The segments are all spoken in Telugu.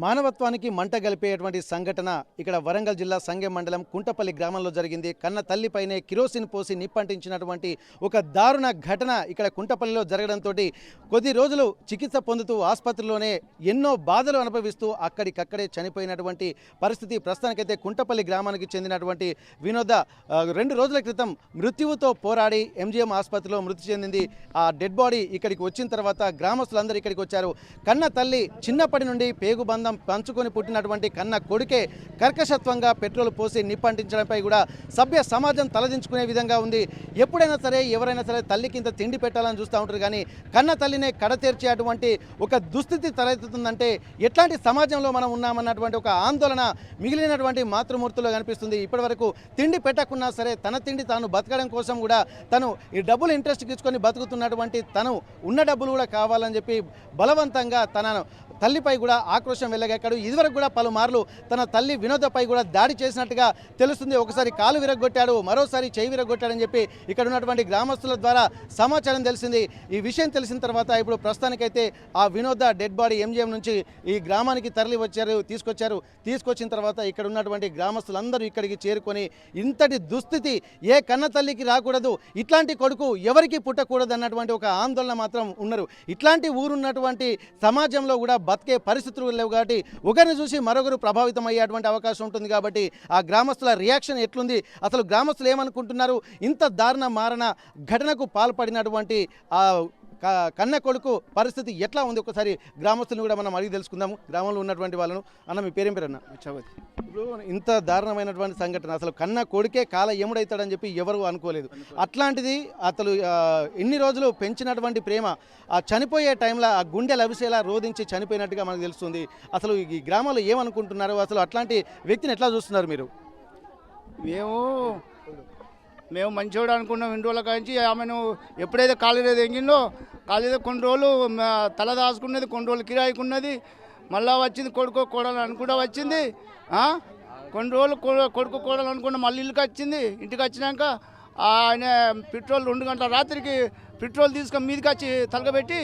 మానవత్వానికి మంట గలిపేటువంటి సంఘటన ఇక్కడ వరంగల్ జిల్లా సంగెం మండలం కుంటపల్లి గ్రామంలో జరిగింది. కన్న తల్లిపైనే కిరోసిన్ పోసి నిప్పంటించినటువంటి ఒక దారుణ ఘటన ఇక్కడ కుంటపల్లిలో జరగడంతో కొద్ది రోజులు చికిత్స పొందుతూ ఆసుపత్రిలోనే ఎన్నో బాధలు అనుభవిస్తూ అక్కడికక్కడే చనిపోయినటువంటి పరిస్థితి. ప్రస్తుతానికైతే కుంటపల్లి గ్రామానికి చెందినటువంటి వినోద 2 రోజుల క్రితం మృత్యువుతో పోరాడి ఎంజీఎం ఆసుపత్రిలో మృతి చెందింది. ఆ డెడ్ బాడీ ఇక్కడికి వచ్చిన తర్వాత గ్రామస్తులందరూ ఇక్కడికి వచ్చారు. కన్న తల్లి చిన్నప్పటి నుండి పేగుబంధం పంచుకొని పుట్టినటువంటి కన్న కొడుకే కర్కశత్వంగా పెట్రోల్ పోసి నిప్పంటించడంపై కూడా సభ్య సమాజం తలదించుకునే విధంగా ఉంది. ఎప్పుడైనా సరే ఎవరైనా సరే తల్లికి ఇంత తిండి పెట్టాలని చూస్తూ ఉంటారు, కానీ కన్న తల్లినే కడతీర్చే అటువంటి ఒక దుస్థితి తలెత్తుతుందంటే ఎట్లాంటి సమాజంలో మనం ఉన్నామన్నటువంటి ఒక ఆందోళన మిగిలినటువంటి మాతృమూర్తుల్లో కనిపిస్తుంది. ఇప్పటివరకు తిండి పెట్టకున్నా సరే తన తిండి తాను బతకడం కోసం కూడా తను ఈ డబ్బులు ఇంట్రెస్ట్ ఇచ్చుకొని బతుకుతున్నటువంటి తను ఉన్న డబ్బులు కూడా కావాలని చెప్పి బలవంతంగా తన తల్లిపై కూడా ఆక్రోశం వెళ్ళగక్కాడు. ఇదివరకు కూడా పలుమార్లు తన తల్లి వినోదపై కూడా దాడి చేసినట్టుగా తెలుస్తుంది. ఒకసారి కాలు విరగొట్టాడు, మరోసారి చేయి విరగొట్టాడని చెప్పి ఇక్కడ ఉన్నటువంటి గ్రామస్తుల ద్వారా సమాచారం తెలిసింది. ఈ విషయం తెలిసిన తర్వాత ఇప్పుడు ప్రస్తుతానికైతే ఆ వినోద డెడ్ బాడీ ఎంజీఎం నుంచి ఈ గ్రామానికి తీసుకొచ్చిన తర్వాత ఇక్కడ ఉన్నటువంటి గ్రామస్తులందరూ ఇక్కడికి చేరుకొని ఇంతటి దుస్థితి ఏ కన్న తల్లికి రాకూడదు, ఇట్లాంటి కొడుకు ఎవరికి పుట్టకూడదు అన్నటువంటి ఒక ఆందోళన మాత్రం ఉన్నారు. ఇట్లాంటి ఊరున్నటువంటి సమాజంలో కూడా బతికే పరిస్థితులు లేవు కాబట్టి ఒకరిని చూసి మరొకరు ప్రభావితం అయ్యేటువంటి అవకాశం ఉంటుంది. కాబట్టి ఆ గ్రామస్తుల రియాక్షన్ ఎట్లుంది, అసలు గ్రామస్తులు ఏమనుకుంటున్నారు, ఇంత దారుణ మారణ ఘటనకు పాల్పడినటువంటి ఆ కన్న కొడుకు పరిస్థితి ఎట్లా ఉంది, ఒకసారి గ్రామస్తులను కూడా మనం అడిగి తెలుసుకుందాము. గ్రామంలో ఉన్నటువంటి వాళ్ళను. అన్న మీ పేరేం పేరు అన్న? చవతి. ఇప్పుడు ఇంత దారుణమైనటువంటి సంఘటన, అసలు కన్న కొడుకే కాల ఎముడైతాడని చెప్పి ఎవరు అనుకోలేదు. అట్లాంటిది అసలు ఎన్ని రోజులు పెంచినటువంటి ప్రేమ ఆ చనిపోయే టైంలో ఆ గుండె లవిసేలా రోధించి చనిపోయినట్టుగా మనకు తెలుస్తుంది. అసలు ఈ గ్రామంలో ఏమనుకుంటున్నారు, అసలు అట్లాంటి వ్యక్తిని ఎట్లా చూస్తున్నారు మీరు? మేము మంచివాడు అనుకున్నాం. 2 రోజుల కాంచి ఆమెను ఎప్పుడైతే కాలేజీ ఎంగిందో కాలేజీ కొన్ని రోజులు తల దాచుకున్నది, కొన్ని రోజులు కిరాయికున్నది, మళ్ళీ వచ్చింది కొడుకు కోడలు అనుకుంటా వచ్చింది. కొన్ని రోజులు కొడుకు కోడలు అనుకుంటా మళ్ళీ ఇల్లుకి వచ్చింది. ఇంటికి వచ్చినాక ఆయన పెట్రోల్ 2 గంటల రాత్రికి పెట్రోల్ తీసుకొని మీదకి వచ్చి తలగబెట్టి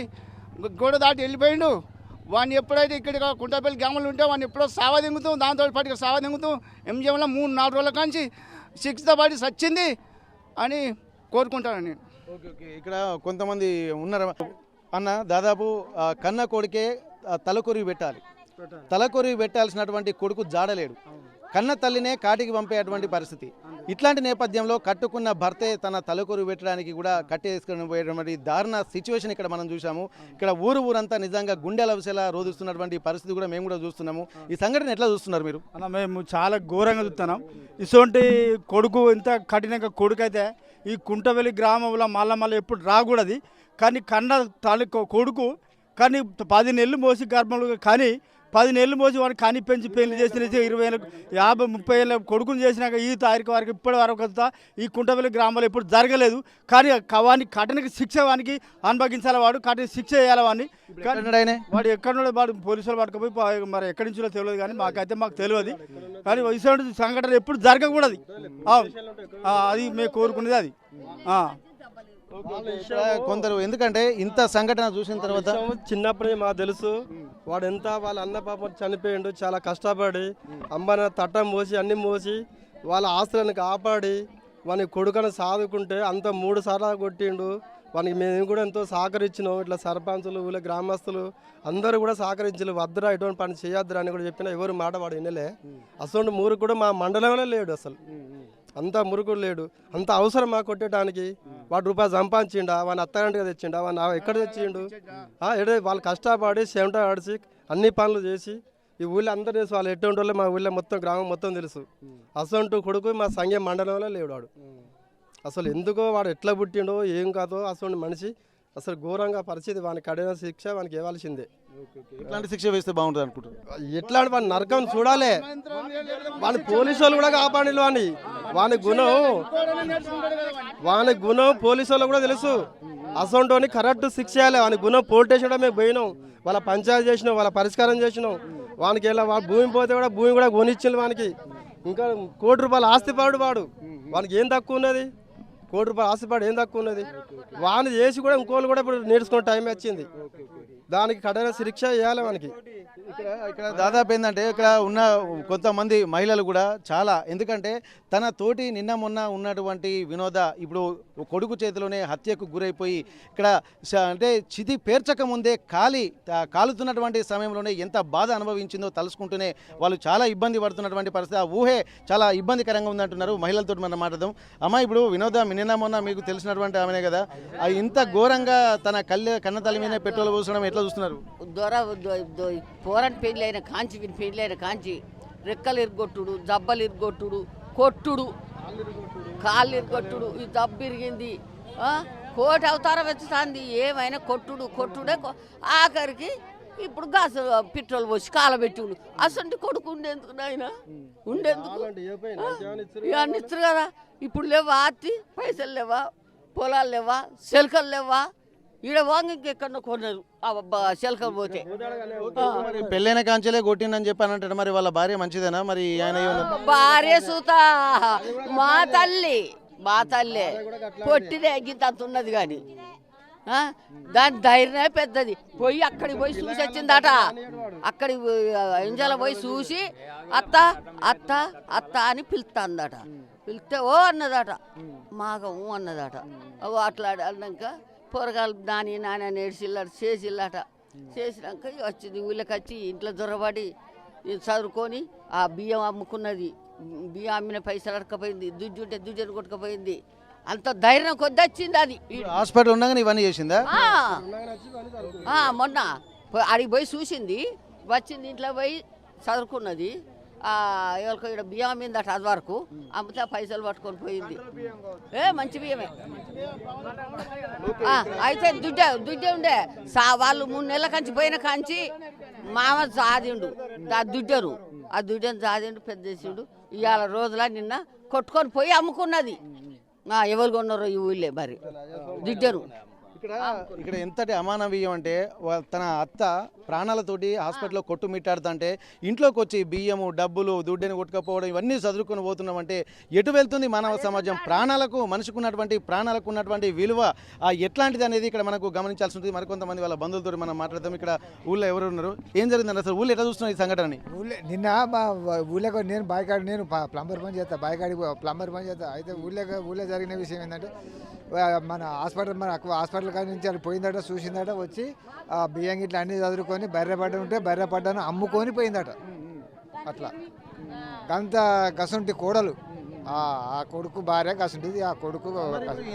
గోడ దాటి వెళ్ళిపోయిండు. వాడిని ఎప్పుడైతే ఇక్కడ కుంటపల్లి గ్రామంలో ఉంటే వాడిని ఎప్పుడో సావ దింగుతాం, దాంతో పాటుగా సావ దింగుతాం. ఎంజీఎంలో 3-4 రోజుల కాంచి శిక్షతో పాటు సచ్చింది అని కోరుకుంటాను నేను. ఓకే, ఇక్కడ కొంతమంది ఉన్నారు అన్న, దాదాపు కన్న కొడుకే తలకొరివి పెట్టాల్సినటువంటి కొడుకు జాడలేడు, కన్న తల్లినే కాటికి పంపేటువంటి పరిస్థితి. ఇట్లాంటి నేపథ్యంలో కట్టుకున్న భర్తే తన తలకొరివి పెట్టడానికి కూడా కట్టేసుకొని పోయేటువంటి దారుణ సిచ్యువేషన్ ఇక్కడ మనం చూసాము. ఇక్కడ ఊరంతా నిజంగా గుండెల విషయాల రోధిస్తున్నటువంటి పరిస్థితి కూడా మేము కూడా చూస్తున్నాము. ఈ సంఘటన ఎట్లా చూస్తున్నారు మీరు? అన్న, మేము చాలా ఘోరంగా చూస్తున్నాం. ఇటువంటి కొడుకు ఇంత కఠినంగా కొడుకు అయితే ఈ కుంటవెల్లి గ్రామంలో మళ్ళీ ఎప్పుడు రాకూడదు. కానీ కన్న తల్లి కొడుకు కానీ 10 నెలలు మోసి గర్భంలో కానీ 10 నెలలు మోసి వాడిని కానీ పెంచి పెళ్లి చేసిన 20 ఏళ్ళ 50-30 ఏళ్ళ కొడుకుని చేసినాక ఈ తారీఖు వరకు ఇప్పటి వరకు ఈ కుంటవెల్లి గ్రామంలో ఎప్పుడు జరగలేదు. కానీ వాడిని కఠిన శిక్ష వానికి అనుభవించాలి, వాడు కఠిన శిక్ష వేయాలి వాడిని. వాడు ఎక్కడ వాడు పోలీసులు పట్టుకుపోయి మరి ఎక్కడి నుంచో తెలియదు, కానీ మాకు తెలియదు. కానీ ఇటువంటి సంఘటన ఎప్పుడు జరగకూడదు, అది మేము కోరుకునేది అది. కొందరు ఎందుకంటే ఇంత సంఘటన చూసిన తర్వాత చిన్నప్పుడే మాకు తెలుసు వాడు ఎంత వాళ్ళ అన్న పాప చనిపోయిండు, చాలా కష్టపడి అమ్మన తట్టం మోసి అన్ని మోసి వాళ్ళ ఆస్తులను కాపాడి వాని కొడుకుని సాదుకుంటే అంత 3 సార్లు కొట్టిండు. వానికి మేము కూడా ఎంతో సహకరించినాం. ఇట్లా సర్పంచులు వీళ్ళ గ్రామస్తులు అందరూ కూడా సహకరించలేదు. వద్దురా ఇటువంటి పని చేయొద్దురా అని కూడా చెప్పినా ఎవరు మాట వాడు వినలే. అసలు మూరు కూడా మా మండలంలో లేడు, అసలు అంత మురుకుడు లేడు. అంత అవసరం మాకు కొట్టడానికి. వాడు రూపాయలు సంపాదించిండా, వాడిని అత్తగంటగా తెచ్చిండా, వాడిని ఎక్కడ తెచ్చిండు? వాళ్ళు కష్టపడి చెమట ఆడిచి అన్ని పనులు చేసి ఈ ఊళ్ళో అందరూ తెలుసు వాళ్ళు ఎటువంటి వాళ్ళు, మా ఊళ్ళో మొత్తం గ్రామం మొత్తం తెలుసు. అసలు కొడుకు మా సంఘం మండలంలో లేడు వాడు. అసలు ఎందుకో వాడు ఎట్లా పుట్టిండో ఏం కాదో అసలు మనిషి అసలు ఘోరంగా పరిస్థితి. వానికి కఠిన శిక్ష వానికి ఇవ్వాల్సిందే. ఇట్లాంటి శిక్ష వేస్తే బాగుంటుంది అనుకుంటున్నారు. ఎట్లాంటి వాడిని నరకం చూడాలి. వాని పోలీసు వాళ్ళు కూడా కాపాడి వాని గుణం పోలీసు వాళ్ళు కూడా తెలుసు. అసలు కరెక్ట్ శిక్ష చేయాలి. వాని గుణం పోలీస్ స్టేషన్ మేము పోయినాం, వాళ్ళ పంచాయతీ చేసినాం, వాళ్ళ పరిష్కారం చేసినాం. వానికి ఎలా భూమి పోతే కూడా భూమి కూడా కొనిచ్చింది వానికి. ఇంకా ₹1 కోటి ఆస్తిపాడు వానికి ఏం తక్కువ ఉన్నది? ₹1 కోటి ఆస్తిపాడు ఏం తక్కువ ఉన్నది? వాని చేసి కూడా ఇంకోళ్ళు కూడా ఇప్పుడు నేర్చుకునే టైం వచ్చింది. దానికి కఠిన శిక్ష చేయాలి మనకి. ఇక్కడ దాదాపు ఏంటంటే ఇక్కడ ఉన్న కొంతమంది మహిళలు కూడా చాలా, ఎందుకంటే తన తోటి నిన్న మొన్న ఉన్నటువంటి వినోద ఇప్పుడు కొడుకు చేతిలోనే హత్యకు గురైపోయి ఇక్కడ అంటే చితి పేర్చక ముందే కాలుతున్నటువంటి సమయంలోనే ఎంత బాధ అనుభవించిందో తలుసుకుంటూనే వాళ్ళు చాలా ఇబ్బంది పడుతున్నటువంటి పరిస్థితి. ఆ ఊహే చాలా ఇబ్బందికరంగా ఉందంటున్నారు. మహిళలతో మనం మాట్లాడదాం. అమ్మ, ఇప్పుడు వినోద నిన్న మొన్న మీకు తెలిసినటువంటి ఆమెనే కదా, అది ఇంత ఘోరంగా తన కన్నతల్లి మీద పెట్రోల్ పోసడం ఎట్లా చూస్తున్నారు? పోరని పెళ్ళైన కాంచి వీని పెళ్ళైన కాంచి రెక్కలు ఇరుగొట్టుడు, జబ్బలు ఇరుగొట్టుడు, కొట్టుడు, కాళ్ళు ఇరుగొట్టుడు, ఈ దబ్బు ఇరిగింది, కోటి అవతారం వెచ్చుతుంది. ఏమైనా కొట్టుడే ఆఖరికి ఇప్పుడు గాస పెట్రోల్ పోసి కాలబెట్టిండు. అసలు కొడుకు ఉండేందుకు నాయన, ఉండేందుకు ఇవన్నీ ఇస్తారు కదా. ఇప్పుడు లేవా ఆర్తి, పైసలు లేవా, పొలాలు లేవా, శెలకలు లేవా, ఈడ వాంగి ఇంకెక్కడో కొన్నారు శెలకలు పోతే. పెళ్ళైన కాంచెలే కొట్టిందని చెప్పానంటే మరి వాళ్ళ భార్య మంచిదేనా? మరి ఆయన భార్య సూత మా తల్లి కొట్టిదే గింత అంత ఉన్నది కానీ దాని ధైర్యమే పెద్దది. అక్కడికి పోయి చూసి వచ్చిందట. అక్కడికి ఎంజాల పోయి చూసి అత్త అత్త అత్త అని పిలుస్తుందట. పిలిస్తే ఓ అన్నదట, మాగ అన్నదట. అట్లా అన్నాక పొరగాలు నాని నేర్చిల్లాట చేసిల్లట. చేసినాక వచ్చింది ఊళ్ళకి వచ్చి ఇంట్లో దొరబడి చదువుకొని ఆ బియ్యం అమ్ముకున్నది. బియ్యం అమ్మిన పైసలు అడకపోయింది, దుడ్డు ఉంటే దుడ్డుని కొట్టుకపోయింది. అంత ధైర్యం కొద్ది వచ్చింది. అది హాస్పిటల్ ఉండగానే ఇవన్నీ చేసిందా? మొన్న అడిగి పోయి చూసింది, వచ్చింది ఇంట్లో పోయి చదువుకున్నది. ఎవరికి ఇక్కడ బియ్యం అమ్మిందట. అది వరకు అమ్మితే పైసలు పట్టుకొని పోయింది. మంచి బియ్యమే. అయితే దుడ్డే ఉండే వాళ్ళు 3 నెలల కంచి పోయిన కాంచి మామ జాదిండు ఆ దుడ్డను జాదిండు పెద్దేసిండు. ఇవాళ రోజుల నిన్న కొట్టుకొని పోయి అమ్ముకున్నది. ఎవరు కొన్నారో ఈ ఊళ్ళే మరి దుడ్డను. ఇక్కడ ఎంతటి అమానవీయం అంటే తన అత్త ప్రాణాలతోటి హాస్పిటల్లో కొట్టుమిట్టాడుతుంటే ఇంట్లోకి వచ్చి బియ్యము, డబ్బులు, దుడ్డని కొట్టుకపోవడం ఇవన్నీ చదువుకొని పోతున్నామంటే ఎటు వెళ్తుంది మానవ సమాజం? మనిషికి ఉన్నటువంటి విలువ ఎట్లాంటిది అనేది ఇక్కడ మనకు గమనించాల్సి ఉంటుంది. మరికొంతమంది వాళ్ళ బంధువులతో మనం మాట్లాడతాం. ఇక్కడ ఊళ్ళో ఎవరు ఉన్నారు, ఏం జరిగిందండి అసలు? ఊళ్ళో ఎట్లా చూస్తున్నారు ఈ సంఘటనని? నిన్న మా ఊళ్ళో నేను ప్లంబర్ పని చేస్తా. అయితే ఊళ్ళో జరిగిన విషయం ఏంటంటే, మన హాస్పిటల్ కాడి నుంచి అది పోయిందట, చూసిందట. వచ్చి ఆ బియ్యం గిట్ల అన్నీ చదువుకొని బర్రె పడ్డను అమ్ముకొని పోయిందట. అట్లా గంత గసంటి కోడలు, ఆ కొడుకు భార్య గసంటిది. ఆ కొడుకు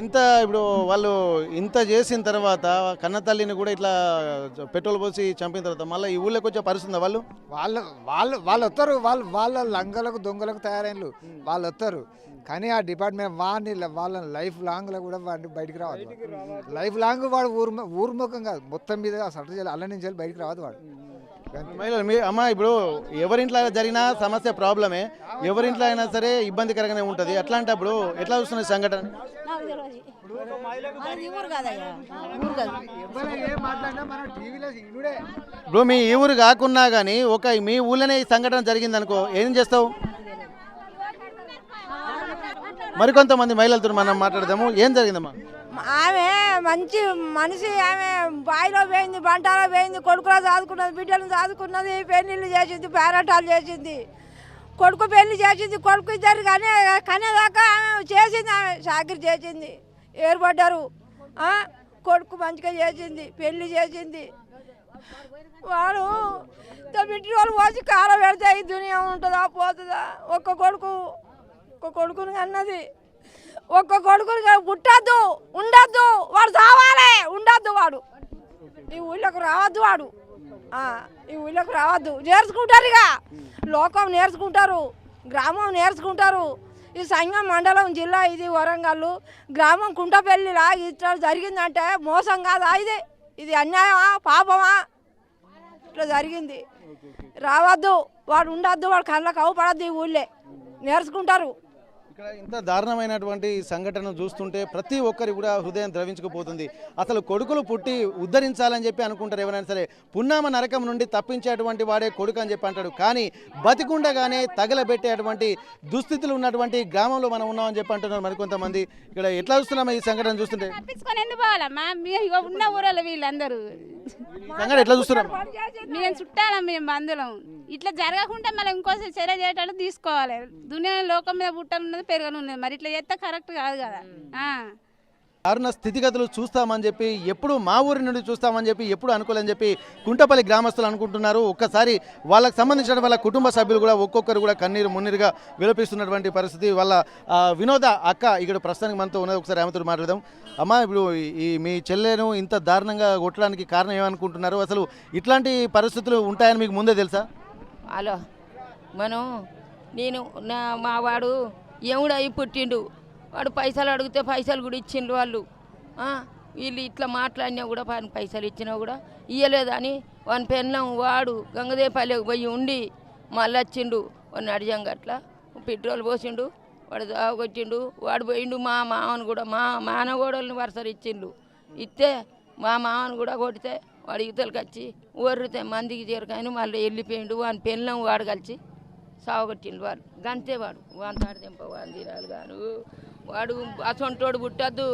ఇంత ఇప్పుడు వాళ్ళు ఇంత చేసిన తర్వాత కన్నతల్లిని కూడా ఇట్లా పెట్రోల్ పోసి చంపిన తర్వాత మళ్ళీ ఈ ఊళ్ళోకి వచ్చే పరిస్థితి వాళ్ళు వస్తారు. వాళ్ళ లంగలకు దొంగలకు తయారైనలు వాళ్ళు వస్తారు. కానీ ఆ డిపార్ట్మెంట్ వాళ్ళ లైఫ్ లాంగ్లో కూడా వాడిని బయటికి రావద్దు. లైఫ్ లాంగ్ వాడు ఊర్ముఖం కాదు, మొత్తం మీద అల్ల నుంచి బయటికి రావద్దు వాడు. అమ్మ, ఇప్పుడు ఎవరింట్లో జరిగినా సమస్య ప్రాబ్లమే, ఎవరింట్లో అయినా సరే ఇబ్బందికరంగానే ఉంటుంది. అట్లాంటప్పుడు ఎట్లా చూస్తున్న సంఘటన? ఇప్పుడు మీ ఈ ఊరు కాకున్నా కానీ మీ ఊళ్ళోనే ఈ సంఘటన జరిగింది అనుకో, ఏం చేస్తావు? మరికొంతమంది మహిళలతో మనం మాట్లాడదాము. ఏం జరిగిందమ్మా? ఆమె మంచి మనిషి. ఆమె బాయిలో పోయింది, బంటాలో పోయింది, కొడుకులో చదువుకున్నది, బిడ్డలను చదువుకున్నది, పెళ్ళిళ్ళు చేసింది, పేరటాలు చేసింది, కొడుకు పెళ్లి చేసింది. కొడుకు ఇద్దరు కనేదాకా ఆమె చేసింది. ఆమె చాకరీ చేసింది, ఏర్పడ్డారు. కొడుకు మంచిగా చేసింది, పెళ్లి చేసింది. వాడు బిడ్డ వాళ్ళు పోసి కాల పెడితే ఈ దునియా ఉంటుందా పోతుందా? ఒక్క కొడుకుని అన్నది. ఒక్క కొడుకుని పుట్టద్దు, ఉండద్దు, వాడు చావాలి, ఉండద్దు. వాడు ఈ ఊళ్ళోకి రావద్దు. ఈ ఊళ్ళోకి రావద్దు. నేర్చుకుంటారు, ఇక లోకం నేర్చుకుంటారు, గ్రామం నేర్చుకుంటారు. ఈ సంఘం మండలం జిల్లా ఇది వరంగల్ గ్రామం కుంటపల్లిలా ఇట్లా జరిగిందంటే మోసం కాదా? ఇది అన్యాయమా, పాపమా? ఇట్లా జరిగింది. రావద్దు, వాడు ఉండద్దు, వాడు కళ్ళకు అవపడద్దు. ఈ ఊళ్ళే నేర్చుకుంటారు. ఇక్కడ ఇంత దారుణమైనటువంటి సంఘటన చూస్తుంటే ప్రతి ఒక్కరి కూడా హృదయం ద్రవించుకుపోతుంది. అసలు కొడుకులు పుట్టి ఉద్ధరించాలని చెప్పి అనుకుంటారు ఎవరైనా సరే. పున్నామ నరకం నుండి తప్పించేటువంటి వాడే కొడుకు అని చెప్పి అంటాడు. కానీ బతికుండగానే తగలబెట్టేటువంటి దుస్థితులు ఉన్నటువంటి గ్రామంలో మనం ఉన్నామని చెప్పి అంటున్నారు మరికొంతమంది. ఇక్కడ ఎట్లా చూస్తున్నాం ఈ సంఘటన చూస్తుంటే? తప్పించుకొని ఎందుకు పోవాలమ్మా? ఇగో ఉన్న ఊరలో వీళ్ళందరూ సంఘటన ఎట్లా చూస్తున్నాం? మేము చుట్టాలం, మేము బంధువులం. ఇట్లా జరగకుండా మళ్ళీ ఇంకోసారి చర్య చేయటాలు తీసుకోవాలి. దునియా లోకం మీద పుట్టనున్నది పెరగనున్నది, మరి ఇట్లా చేస్తే కరెక్ట్ కాదు కదా. దారుణ స్థితిగతులు చూస్తామని చెప్పి ఎప్పుడు మా ఊరి నుండి చూస్తామని చెప్పి ఎప్పుడు అనుకోలేని చెప్పి కుంటపల్లి గ్రామస్తులు అనుకుంటున్నారు. ఒక్కసారి వాళ్ళకి సంబంధించిన వాళ్ళ కుటుంబ సభ్యులు కూడా ఒక్కొక్కరు కూడా కన్నీరు మున్నీరుగా విలపిస్తున్నటువంటి పరిస్థితి. వాళ్ళ వినోద అక్క ఇక్కడ ప్రస్తుతానికి మనతో ఉన్నది. ఒకసారి ఆమెతో మాట్లాడదాం. అమ్మ, ఇప్పుడు ఈ మీ చెల్లెను ఇంత దారుణంగా కొట్టడానికి కారణం ఏమనుకుంటున్నారు? అసలు ఇట్లాంటి పరిస్థితులు ఉంటాయని మీకు ముందే తెలుసా? హలో, మా వాడు ఎముడయి పుట్టిండు. వాడు పైసలు అడిగితే పైసలు కూడా ఇచ్చిండు వాళ్ళు. వీళ్ళు ఇట్లా మాట్లాడినా కూడా పైసలు ఇచ్చినా కూడా ఇయ్యలేదని వాని పెళ్ళం వాడు గంగదేపల్లికి పోయి ఉండి మళ్ళీ వచ్చిండు. వాడిని అడిగాం అట్లా పెట్రోల్ పోసిండు, వాడు కొట్టిండు. వాడు పోయిండు. మా మామను కూడా మా మానగోడల్ని వరుసలు ఇచ్చిండు. ఇస్తే మా మామను కూడా కొడితే వాడు యువతలకు వచ్చి ఊరితే మందికి చేరుకాయని మళ్ళీ వెళ్ళిపోయిండు. వాని పెళ్ళం వాడు కలిసి సావగొట్టిండు. వాళ్ళు గంతే. వాని తాడదెంప వాని దినాలు గాను. వాడు అసొంటోడు పుట్టద్దు.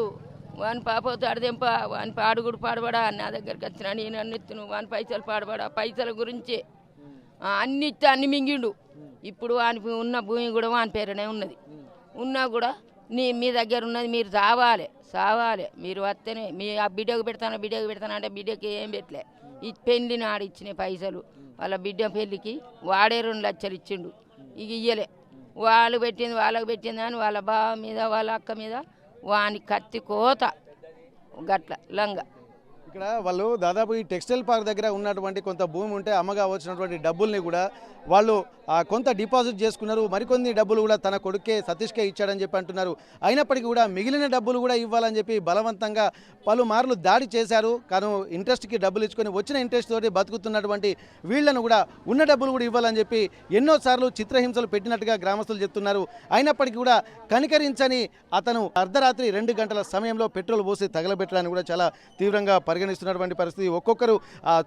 వాని పాప తాడదెంప వాని పాడుగుడు పాడబడా. నా దగ్గరికి వచ్చినా నేను అన్నెత్తును. వాని పైసలు పాడబడా. పైసల గురించే అన్ని ఇస్తే అన్ని మింగిండు. ఇప్పుడు వానికి ఉన్న భూమి కూడా వాని పేరునే ఉన్నది. ఉన్నా కూడా మీ దగ్గర ఉన్నది మీరు సావాలి మీరు వస్తేనే మీ ఆ బిడ్డకు పెడతాను అంటే బిడ్డకి ఏం పెట్టలే. ఈ పెళ్లిని ఆడిచ్చిన పైసలు వాళ్ళ బిడ్డ పెళ్ళికి వాడే 2 లక్షలు ఇచ్చిండు. ఇక ఇయ్యలే. వాళ్ళకి పెట్టింది అని వాళ్ళ బావ మీద వాళ్ళ అక్క మీద వాని కత్తి కోత గట్ల లంగా. ఇక్కడ వాళ్ళు దాదాపు ఈ టెక్స్టైల్ పార్క్ దగ్గర ఉన్నటువంటి కొంత భూమి ఉంటే అమ్మగా వచ్చినటువంటి డబ్బుల్ని కూడా వాళ్ళు కొంత డిపాజిట్ చేసుకున్నారు. మరికొన్ని డబ్బులు కూడా తన కొడుకే సతీష్కే ఇచ్చాడని చెప్పి అంటున్నారు. అయినప్పటికీ కూడా మిగిలిన డబ్బులు కూడా ఇవ్వాలని చెప్పి బలవంతంగా పలుమార్లు దాడి చేశారు. కానీ ఇంట్రెస్ట్కి డబ్బులు ఇచ్చుకొని వచ్చిన ఇంట్రెస్ట్ తోటి బతుకుతున్నటువంటి వీళ్లను కూడా ఉన్న డబ్బులు కూడా ఇవ్వాలని చెప్పి ఎన్నోసార్లు చిత్రహింసలు పెట్టినట్టుగా గ్రామస్తులు చెప్తున్నారు. అయినప్పటికీ కూడా కనికరించని అతను అర్ధరాత్రి 2 గంటల సమయంలో పెట్రోల్ పోసి తగలబెట్టడానికి కూడా చాలా తీవ్రంగా పరిగణిస్తున్నటువంటి పరిస్థితి. ఒక్కొక్కరు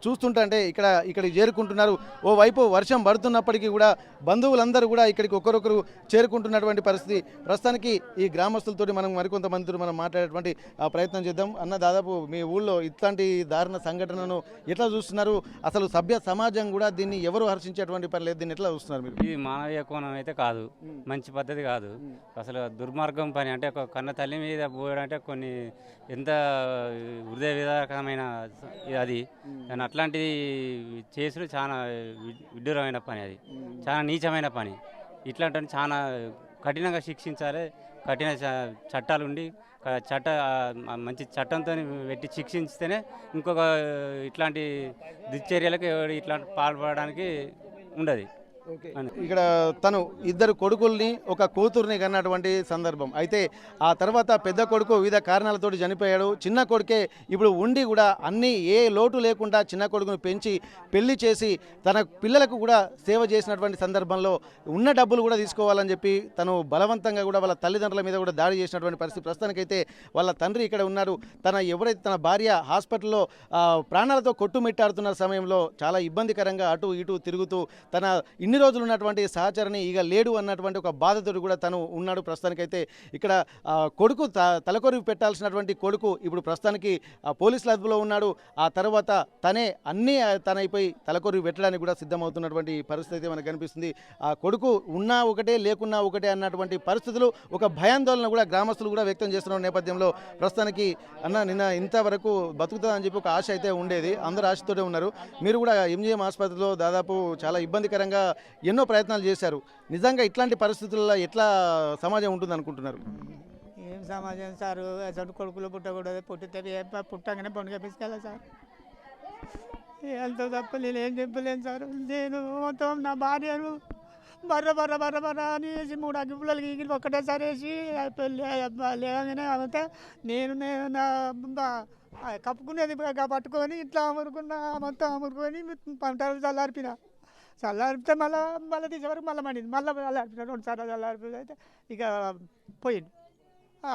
చూస్తుంటే ఇక్కడికి చేరుకుంటున్నారు. ఓవైపు వర్షం పడుతున్నప్పటికీ కూడా బంధువులందరూ కూడా ఇక్కడికి ఒకరొకరు చేరుకుంటున్నటువంటి పరిస్థితి. ప్రస్తుతానికి ఈ గ్రామస్తులతోటి మనం మరికొంతమందితో మనం మాట్లాడేటువంటి ప్రయత్నం చేద్దాం. అన్న, దాదాపు మీ ఊళ్ళో ఇట్లాంటి దారుణ సంఘటనను ఎట్లా చూస్తున్నారు? అసలు సభ్య సమాజం కూడా దీన్ని ఎవరు హర్షించేటువంటి పని లేదు. దీన్ని ఎట్లా చూస్తున్నారు మీరు? ఇది మానవీయ కోణం అయితే కాదు, మంచి పద్ధతి కాదు. అసలు దుర్మార్గం పని. అంటే ఒక కన్న తల్లి మీద పోయడం అంటే కొన్ని ఎంత హృదయ విదారకమైన అది. అట్లాంటిది చేసుడు చాలా విడ్డూరమైన పని. అది చాలా నీచమైన పని. ఇట్లాంటి చాలా కఠినంగా శిక్షించాలి. కఠిన చట్టాలు ఉండి మంచి చట్టంతో పెట్టి శిక్షించితేనే ఇంకొక ఇట్లాంటి దుశ్చర్యలకు ఇట్లాంటి పాల్పడడానికి ఉండదు. ఇక్కడ తను 2 కొడుకుల్ని ఒక కూతుర్ని కన్నటువంటి సందర్భం. అయితే ఆ తర్వాత పెద్ద కొడుకు వివిధ కారణాలతోటి చనిపోయాడు. చిన్న కొడుకే ఇప్పుడు ఉండి కూడా అన్నీ ఏ లోటు లేకుండా చిన్న కొడుకును పెంచి పెళ్లి చేసి తన పిల్లలకు కూడా సేవ చేసినటువంటి సందర్భంలో ఉన్న డబ్బులు కూడా తీసుకోవాలని చెప్పి తను బలవంతంగా కూడా వాళ్ళ తల్లిదండ్రుల మీద కూడా దాడి చేసినటువంటి పరిస్థితి. ప్రస్తుతానికైతే వాళ్ళ తండ్రి ఇక్కడ ఉన్నారు. ఎవరైతే తన భార్య హాస్పిటల్లో ప్రాణాలతో కొట్టుమిట్టాడుతున్న సమయంలో చాలా ఇబ్బందికరంగా అటు ఇటు తిరుగుతూ తన ఇన్ని రోజులు ఉన్నటువంటి సహచరిని ఇక లేడు అన్నటువంటి ఒక బాధతో కూడా తను ఉన్నాడు. ప్రస్తుతానికైతే ఇక్కడ కొడుకు తలకొరివి పెట్టాల్సినటువంటి కొడుకు ఇప్పుడు ప్రస్తుతానికి పోలీసుల అదుపులో ఉన్నాడు. ఆ తర్వాత తనే అన్నీ తనైపోయి తలకొరివి పెట్టడానికి కూడా సిద్ధమవుతున్నటువంటి పరిస్థితి మనకు కనిపిస్తుంది. ఆ కొడుకు ఉన్నా ఒకటే లేకున్నా ఒకటే అన్నటువంటి పరిస్థితులు, ఒక భయాందోళన కూడా గ్రామస్తులు కూడా వ్యక్తం చేస్తున్న నేపథ్యంలో ప్రస్తుతానికి నిన్న ఇంతవరకు బతుకుతుందని చెప్పి ఒక ఆశ అయితే ఉండేది. అందరూ ఆశతోనే ఉన్నారు. మీరు కూడా ఎంజీఎం ఆసుపత్రిలో దాదాపు చాలా ఇబ్బందికరంగా ఎన్నో ప్రయత్నాలు చేశారు. నిజంగా ఇట్లాంటి పరిస్థితుల్లో ఎట్లా సమాజం ఉంటుంది అనుకుంటున్నారు? ఏం సమాజం సార్? అసలు కొడుకులు పుట్టకూడదు, పుట్టితే పుట్టగానే పండుగ తీసుకెళ్ళా సార్. ఎంతో తప్ప నేను ఏం చెప్పలేను సార్. నేను మొత్తం నా భార్యను బర్ర అని వేసి 3 అగ్గిపుల్లలకి ఒక్కటేసారి వేసి లేవగానే అంతే నేను నా కప్పుకునేది పట్టుకొని ఇట్లా అమురుకున్నా, మొత్తం అమురుకొని పంటలు చల్లారిపిన. చల్లారిపితే మళ్ళీ తీసేవరకు మళ్ళీ మండింది, మళ్ళీ చల్లారిపిన 2 సార్లు చల్లారిపోతే అయితే ఇక పోయింది.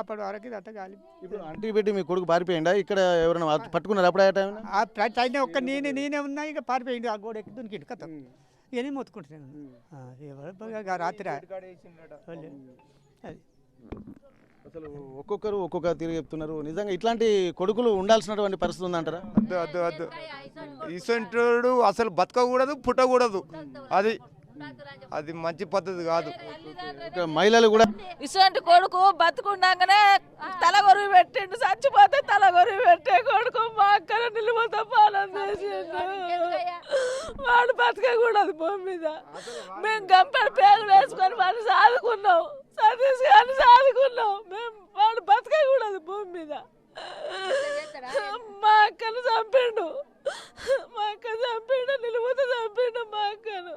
అప్పటి వరకు ఇదంతా గాలి. ఇప్పుడు అంటికి పెట్టి మీ కొడుకు పారిపోయిందా? ఇక్కడ ఎవరైనా పట్టుకున్నారు అప్పుడు ఆ టైం? ఆ టైం ఒక్క నేనే ఉన్నా, ఇక పారిపోయింది. ఆ గోడ ఎక్కి దునికిండు కథ. ఇక నేను మొత్తుకుంటున్నాను. ఎవరు రాత్రి అది అసలు ఒక్కొక్కరు ఒక్కొక్క తీరు చెప్తున్నారు. నిజంగా ఇట్లాంటి కొడుకులు ఉండాల్సినటువంటి పరిస్థితి ఉందంటారా? వద్దు ఇసంటోడు అసలు బతకకూడదు, పుట్టకూడదు. అది మంచి పద్ధతి కాదు. మహిళలు కూడా ఇటువంటి కొడుకు బతుకుండగానే తలగొరువు పెట్టిండు, చచ్చిపోతే తలగొరువు పెట్టే కొడుకు మా అక్కన నిలువతో పాలన చేసిండు. వాడు బతకకూడదు భూమి మీద. మేము గంపెడు పేగులు వేసుకొని వాడిని సాదుకున్నాం, సతీష్ గారిని సాదుకున్నాం. మేము వాడు బతకకూడదు భూమి మీద. మా అక్కను చంపిండు, నిలువతో చంపిండు మా అక్కను.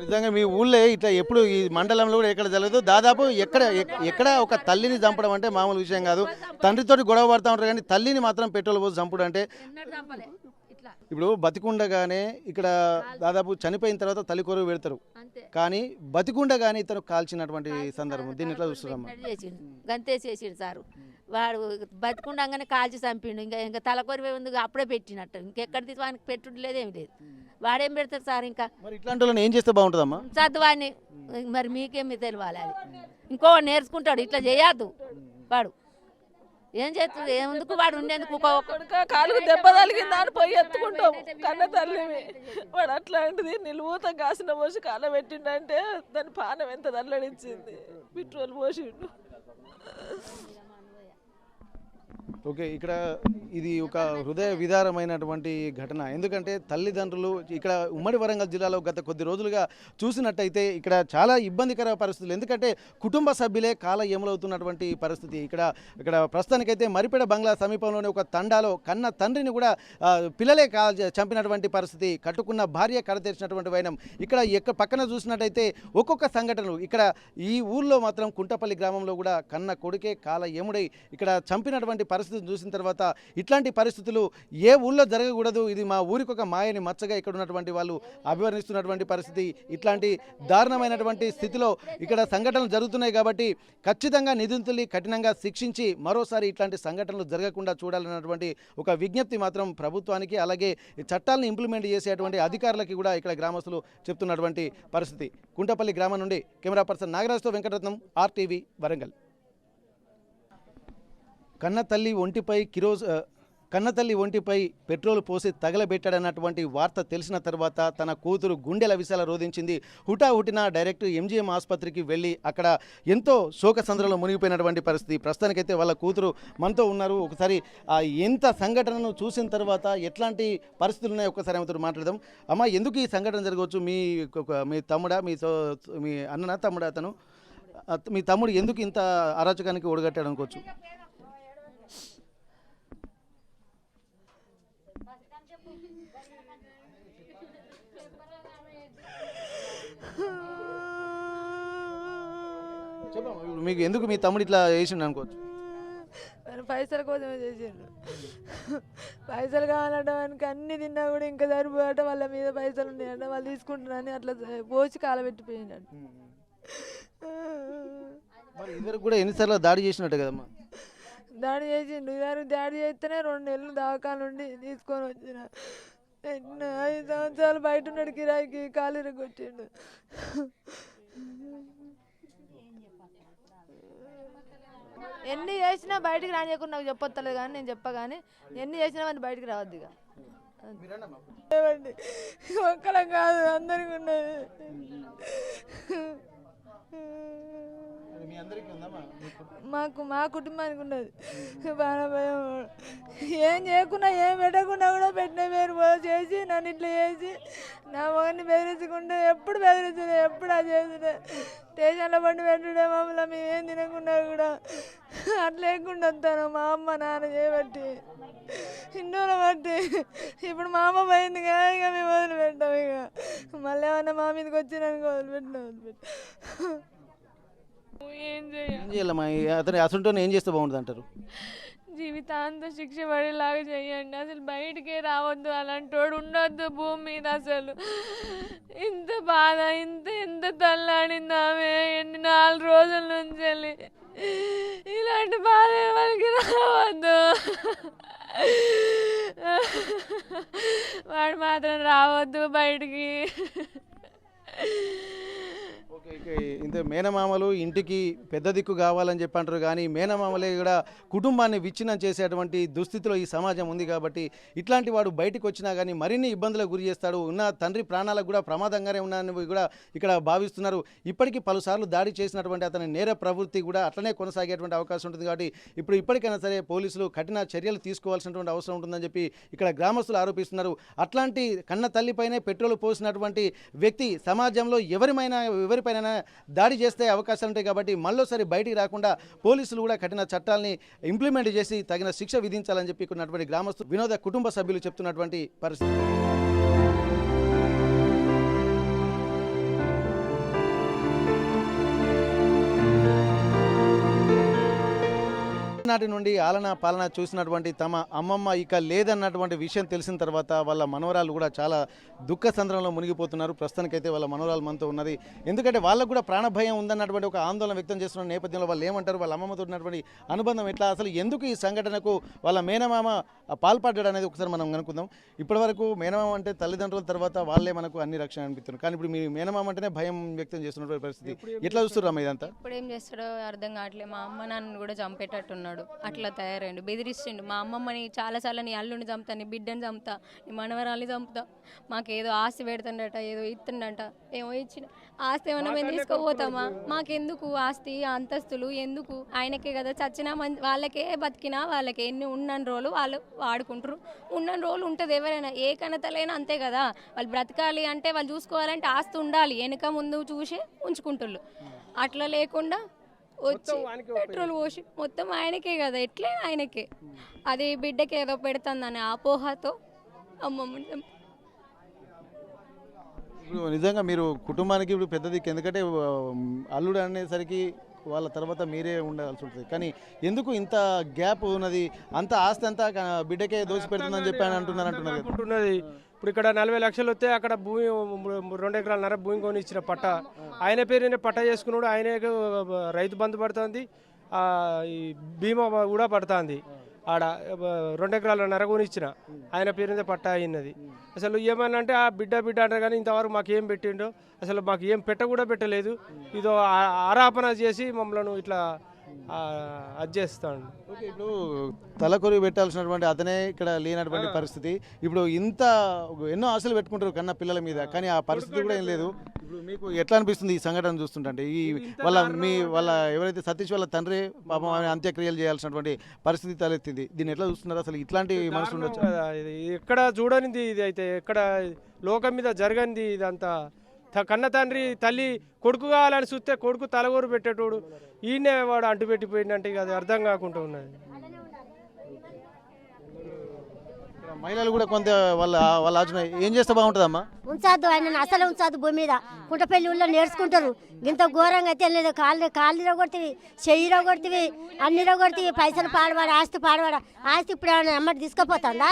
నిజంగా మీ ఊళ్ళో ఇట్లా ఎప్పుడు ఈ మండలంలో కూడా ఎక్కడ జరగదు. దాదాపు ఎక్కడ ఒక తల్లిని చంపడం అంటే మామూలు విషయం కాదు. తండ్రితోటి గొడవ పడుతూ ఉంటారు కానీ తల్లిని మాత్రం పెట్రోల్ పోసి చంపడం అంటే, ఇప్పుడు బతికుండగానే ఇక్కడ దాదాపు చనిపోయిన తర్వాత తల్లి కొరువు పెడతారు, కానీ బతికుండగానే ఇతను కాల్చినటువంటి సందర్భం దీన్ని ఎట్లా చూస్తున్నాం? గంతే చేసిండు సారు. వాడు బతికుండగానే కాల్చి చంపిండు. ఇంకా తలకొరివే ఉంది, అప్పుడే పెట్టినట్టు. ఇంకెక్కడ వానికి పెట్టుడు లేదేమి లేదు. వాడేం పెడతాడు సార్? ఇంకా మరి ఇట్లాంటి వాళ్ళని ఏం చేస్తే బాగుంటుందమ్మా? చదువాడిని మరి మీకేమి తెలియాలి? అది ఇంకో నేర్చుకుంటాడు, ఇట్లా చేయద్దు. వాడు ఏం చేస్తుంది? ఏముందుకు వాడు ఉండేందుకు కాలుకు దెబ్బ తగిలిందా అని పోయి ఎత్తుకుంటాం కన్న తల్లివి. వాడు అట్లాంటిది నిలువుత కాసిన పోసి కాల పెట్టిండంటే దాని పానం ఎంత దల్లడిచ్చింది. పెట్రోల్ పోసిండు. ఓకే, ఇక్కడ ఇది ఒక హృదయ విదారమైనటువంటి ఘటన. ఎందుకంటే తల్లిదండ్రులు ఇక్కడ ఉమ్మడి వరంగల్ జిల్లాలో గత కొద్ది రోజులుగా చూసినట్టయితే ఇక్కడ చాలా ఇబ్బందికర పరిస్థితులు. ఎందుకంటే కుటుంబ సభ్యులే కాల ఏములవుతున్నటువంటి పరిస్థితి. ఇక్కడ ప్రస్తుతానికైతే మరిపేడ బంగ్లా సమీపంలోని ఒక తండాలో కన్న తండ్రిని కూడా పిల్లలే చంపినటువంటి పరిస్థితి. కట్టుకున్న భార్య కడతీర్చినటువంటి వైనం. ఇక్కడ పక్కన చూసినట్టయితే ఒక్కొక్క సంఘటనలు. ఇక్కడ ఈ ఊళ్ళో మాత్రం కుంటపల్లి గ్రామంలో కూడా కన్న కొడుకే కాల ఏముడై ఇక్కడ చంపినటువంటి పరిస్థితి చూసిన తర్వాత ఇట్లాంటి పరిస్థితులు ఏ ఊళ్ళో జరగకూడదు. ఇది మా ఊరికి ఒక మాయని మచ్చగా ఇక్కడ ఉన్నటువంటి వాళ్ళు అభివర్ణిస్తున్నటువంటి పరిస్థితి. ఇట్లాంటి దారుణమైనటువంటి స్థితిలో ఇక్కడ సంఘటనలు జరుగుతున్నాయి కాబట్టి ఖచ్చితంగా నిందితుల్ని కఠినంగా శిక్షించి మరోసారి ఇట్లాంటి సంఘటనలు జరగకుండా చూడాలన్నటువంటి ఒక విజ్ఞప్తి మాత్రం ప్రభుత్వానికి, అలాగే చట్టాలను ఇంప్లిమెంట్ చేసేటువంటి అధికారులకి కూడా ఇక్కడ గ్రామస్తులు చెప్తున్నటువంటి పరిస్థితి. కుంటపల్లి గ్రామం నుండి కెమెరా పర్సన్ నాగరాజుతో వెంకటరత్నం, RTV వరంగల్. కన్నతల్లి ఒంటిపై పెట్రోల్ పోసి తగలబెట్టాడన్నటువంటి వార్త తెలిసిన తర్వాత తన కూతురు గుండెల విశాల రోధించింది. హుటాహుటిన డైరెక్ట్ MGM ఆసుపత్రికి వెళ్ళి అక్కడ ఎంతో శోకసంద్రంలో మునిగిపోయినటువంటి పరిస్థితి. ప్రస్తుతానికైతే వాళ్ళ కూతురు మనతో ఉన్నారు. ఒకసారి ఎంత సంఘటనను చూసిన తర్వాత ఎట్లాంటి పరిస్థితులు ఉన్నాయో ఒకసారి ఆమెతో మాట్లాడదాం. అమ్మ, ఎందుకు ఈ సంఘటన జరగవచ్చు? మీ తమ్ముడా, మీ అన్ననా తమ్ముడా? అతను మీ తమ్ముడు ఎందుకు ఇంత అరాచకానికి ఒడగట్టాడు అనుకోవచ్చు? మీకు ఎందుకు మీ తమ్ముడు ఇట్లా చేసిండు అనుకోవచ్చు? పైసల కోసమే చేసిండు. పైసలు కావాలంటే వానికి అన్ని తిన్నా కూడా ఇంకా సరిపోయట. వాళ్ళ మీద పైసలు ఉన్నాయంట, వాళ్ళు తీసుకుంటున్నారని అట్లా పోసి కాలబెట్టిపోయిండు. మరి ఇద్దరు కూడా ఎన్నిసార్లు దాడి చేసినట్టు కదమ్మా? దాడి చేసిండు. దాడి చేస్తేనే 2 నెలలు దవాఖాన నుండి తీసుకొని వచ్చిన. 5 సంవత్సరాలు బయట ఉన్నాడు, కిరాయికి కాలు కొట్టిండు. ఎన్ని చేసినా బయటికి రానియకుండా నాకు చెప్పొత్తలేదు, కానీ నేను చెప్పగానే ఎన్ని చేసినా వాడిని బయటికి రావద్దు. ఇక ఒక్కలం కాదు, అందరికి ఉన్నది. మా కుటుంబానికి ఉన్నది భయం. ఏం చేయకుండా ఏం పెట్టకుండా కూడా పెట్టిన పేరు చేసి నన్ను ఇట్లా చేసి నా మొగన్ని బెదిరించకుండా ఎప్పుడు బెదిరించలే, ఎప్పుడు అది చేసినా స్టేషన్లో బండి పెట్టుడే మమ్మల్ని మేమేం తినకుండా కూడా అట్లా లేకుండా వస్తాను. మా అమ్మ నాన్న చేయబట్టి హిందువులు బట్టి ఇప్పుడు మా అమ్మ పోయింది కదా, ఇక మేము వదిలిపెట్టాం. ఇక మళ్ళీ ఏమన్నా మా మీదకి వచ్చినాక వదిలిపెట్టినా. ఏం చేయాలి? ఏం చేయాలమ్మా అతను అసలు ఏం చేస్తే బాగుంటుంది అంటారు? జీవితాంత శిక్ష పడేలాగా చేయండి. అసలు బయటికే రావద్దు, అలాంటోడు ఉండొద్దు భూమి మీద. అసలు ఇంత బాధ, ఎంత తల్లాడింది ఆమె ఎన్ని 4 రోజుల నుంచి. ఇలాంటి బాధ ఎవరికి రావద్దు. వాడు మాత్రం రావద్దు బయటికి. ఓకే, ఇంత మేనమామలు ఇంటికి పెద్ద దిక్కు కావాలని చెప్పి అంటారు, కానీ మేనమామలే కూడా కుటుంబాన్ని విచ్ఛిన్నం చేసేటువంటి దుస్థితిలో ఈ సమాజం ఉంది. కాబట్టి ఇట్లాంటి వాడు బయటకు వచ్చినా కానీ మరిన్ని ఇబ్బందులకు గురి చేస్తాడు. ఉన్న తండ్రి ప్రాణాలకు కూడా ప్రమాదంగానే ఉన్నాయని కూడా ఇక్కడ భావిస్తున్నారు. ఇప్పటికీ పలుసార్లు దాడి చేసినటువంటి అతని నేర ప్రవృత్తి కూడా అట్లనే కొనసాగేటువంటి అవకాశం ఉంటుంది. కాబట్టి ఇప్పటికైనా సరే పోలీసులు కఠిన చర్యలు తీసుకోవాల్సినటువంటి అవసరం ఉంటుందని చెప్పి ఇక్కడ గ్రామస్తులు ఆరోపిస్తున్నారు. అట్లాంటి కన్న తల్లిపైనే పెట్రోల్ పోసినటువంటి వ్యక్తి సమాజంలో ఎవరిపైన దాడి చేస్తే అవకాశాలు ఉంటాయి. కాబట్టి మళ్ళీసారి బయటికి రాకుండా పోలీసులు కూడా కఠిన చట్టాలని ఇంప్లిమెంట్ చేసి తగిన శిక్ష విధించాలని చెప్పి ఉన్నటువంటి గ్రామస్తులు వినోద కుటుంబ సభ్యులు చెప్తున్నటువంటి పరిస్థితి. నాటి నుండి ఆలన పాలన చూసినటువంటి తమ అమ్మమ్మ ఇక లేదన్నటువంటి విషయం తెలిసిన తర్వాత వాళ్ళ మనవరాలు కూడా చాలా దుఃఖ సంద్రంలో మునిగిపోతున్నారు. ప్రస్తుతానికైతే వాళ్ళ మనవరాలు మనతో ఉన్నది. ఎందుకంటే వాళ్ళకు కూడా ప్రాణభయం ఉందన్నటువంటి ఒక ఆందోళన వ్యక్తం చేస్తున్న నేపథ్యంలో వాళ్ళు ఏమంటారు, వాళ్ళ అమ్మమ్మతో ఉన్నటువంటి అనుబంధం ఎట్లా, అసలు ఎందుకు ఈ సంఘటనకు వాళ్ళ మేనమామ పాల్పడ్డాడు అనేది ఒకసారి మనం అనుకుందాం. ఇప్పటివరకు మేనమామ అంటే తల్లిదండ్రుల తర్వాత వాళ్ళే మనకు అన్ని రక్షణ అనిపిస్తున్నారు, కానీ ఇప్పుడు మీ మేనమామ అంటేనే భయం వ్యక్తం చేస్తున్నటువంటి పరిస్థితి. ఎట్లా చూస్తున్నారు ఇదంతా? ఇప్పుడు ఏం చేస్తాడో అర్థం కావట్లేదు. మా అమ్మ నాన్న కూడా చంపేటట్టున్నాడు, అట్లా తయారైండు, బెదిరిస్తుండు. మా అమ్మమ్మని చాలాసార్లు నీ అల్లుని చంపుతా, నీ బిడ్డని చంపుతా, నీ మనవరాల్ని చంపుతా, మాకేదో ఆస్తి పెడుతుండట, ఏదో ఇస్తుండట, ఏమో ఇచ్చిన ఆస్తి ఏమన్నా మేము తీసుకోపోతామా? మాకెందుకు ఆస్తి అంతస్తులు ఎందుకు? ఆయనకే కదా చచ్చినా వాళ్ళకే బతికినా వాళ్ళకే ఎన్ని ఉన్నన్ని రోజులు వాళ్ళు వాడుకుంటారు. ఉన్నన్ని రోజులు ఉంటుంది ఎవరైనా, ఏ కనతలైనా అంతే కదా. వాళ్ళు బ్రతకాలి అంటే వాళ్ళు చూసుకోవాలంటే ఆస్తి ఉండాలి, వెనుక ముందు చూసి ఉంచుకుంటుళ్ళు. అట్లా లేకుండా వచ్చి పెట్రోల్ పోసి మొత్తం ఆయనకే కదా, ఎట్లే ఆయనకే. అది బిడ్డకి ఏదో పెడుతుందని అపోహతో అమ్మమ్మని ఇప్పుడు నిజంగా మీరు కుటుంబానికి ఇప్పుడు పెద్ద దిక్కు, ఎందుకంటే అల్లుడు అనేసరికి వాళ్ళ తర్వాత మీరే ఉండాల్సి ఉంటుంది. కానీ ఎందుకు ఇంత గ్యాప్ ఉన్నది? అంత ఆస్తి అంతా బిడ్డకే దోసి పెడుతుందని చెప్పి అంటున్నారు. ఇప్పుడు ఇక్కడ 40 లక్షలు వస్తే అక్కడ భూమి 2 ఎకరాలన్నర భూమి కొని ఇచ్చిన పట్ట ఆయన పేరునే పట్ట చేసుకున్నాడు. ఆయనకు రైతు బంధు పడుతుంది, ఈ బీమా కూడా పడుతుంది. ఆడ 2 ఎకరాలన్నర కొని ఇచ్చిన ఆయన పేరునే పట్ట అయినది. అసలు ఏమన్నా అంటే ఆ బిడ్డ అంటారు, కానీ ఇంతవరకు మాకు ఏం పెట్టిండో, అసలు మాకు ఏం కూడా పెట్టలేదు. ఇదో ఆరాపణ చేసి మమ్మల్ని ఇట్లా అది చేస్తాడు. ఓకే, ఇప్పుడు తలకొరి పెట్టాల్సినటువంటి అతనే ఇక్కడ లేనటువంటి పరిస్థితి. ఇప్పుడు ఇంత ఎన్నో ఆశలు పెట్టుకుంటారు కన్నా పిల్లల మీద, కానీ ఆ పరిస్థితి కూడా ఏం లేదు. ఇప్పుడు మీకు ఎట్లా అనిపిస్తుంది ఈ సంఘటన చూస్తుంటే? ఈ వాళ్ళ ఎవరైతే సతీష్ వాళ్ళ తండ్రి పాపం అంత్యక్రియలు చేయాల్సినటువంటి పరిస్థితి తలెత్తింది. దీన్ని ఎట్లా చూస్తున్నారు? అసలు ఇట్లాంటి మనసు ఉండొచ్చు? ఎక్కడ చూడనిది ఇది, అయితే ఎక్కడ లోకం మీద జరగనిది ఇదంతా. కన్న తండ్రి తల్లి కొడుకు కావాలని చూస్తే కొడుకు తలగోరు పెట్టేటోడు ఈయనే వాడు అంటు పెట్టిపోయిందంటే అది అర్థం కాకుండా ఉన్నది. మహిళలు కూడా కొంత వాళ్ళ ఆలోచన ఏం చేస్తే బాగుంటుందమ్మా? ఉంచద్దు, ఆయన అసలు ఉంచద్దు. భూమి మీద కుంటపల్లి ఊళ్ళో నేర్చుకుంటారు. ఇంత ఘోరంగా అయితే లేదు. కాళ్ళు కొడుతుంది, చెయ్యిలో కొడుతుంది, అన్నిలో కొడుతుంది. పైసలు పాడవాడు, ఆస్తి పాడవాడు. ఆస్తి ఇప్పుడు ఏమైనా అమ్మటి తీసుకుపోతుందా?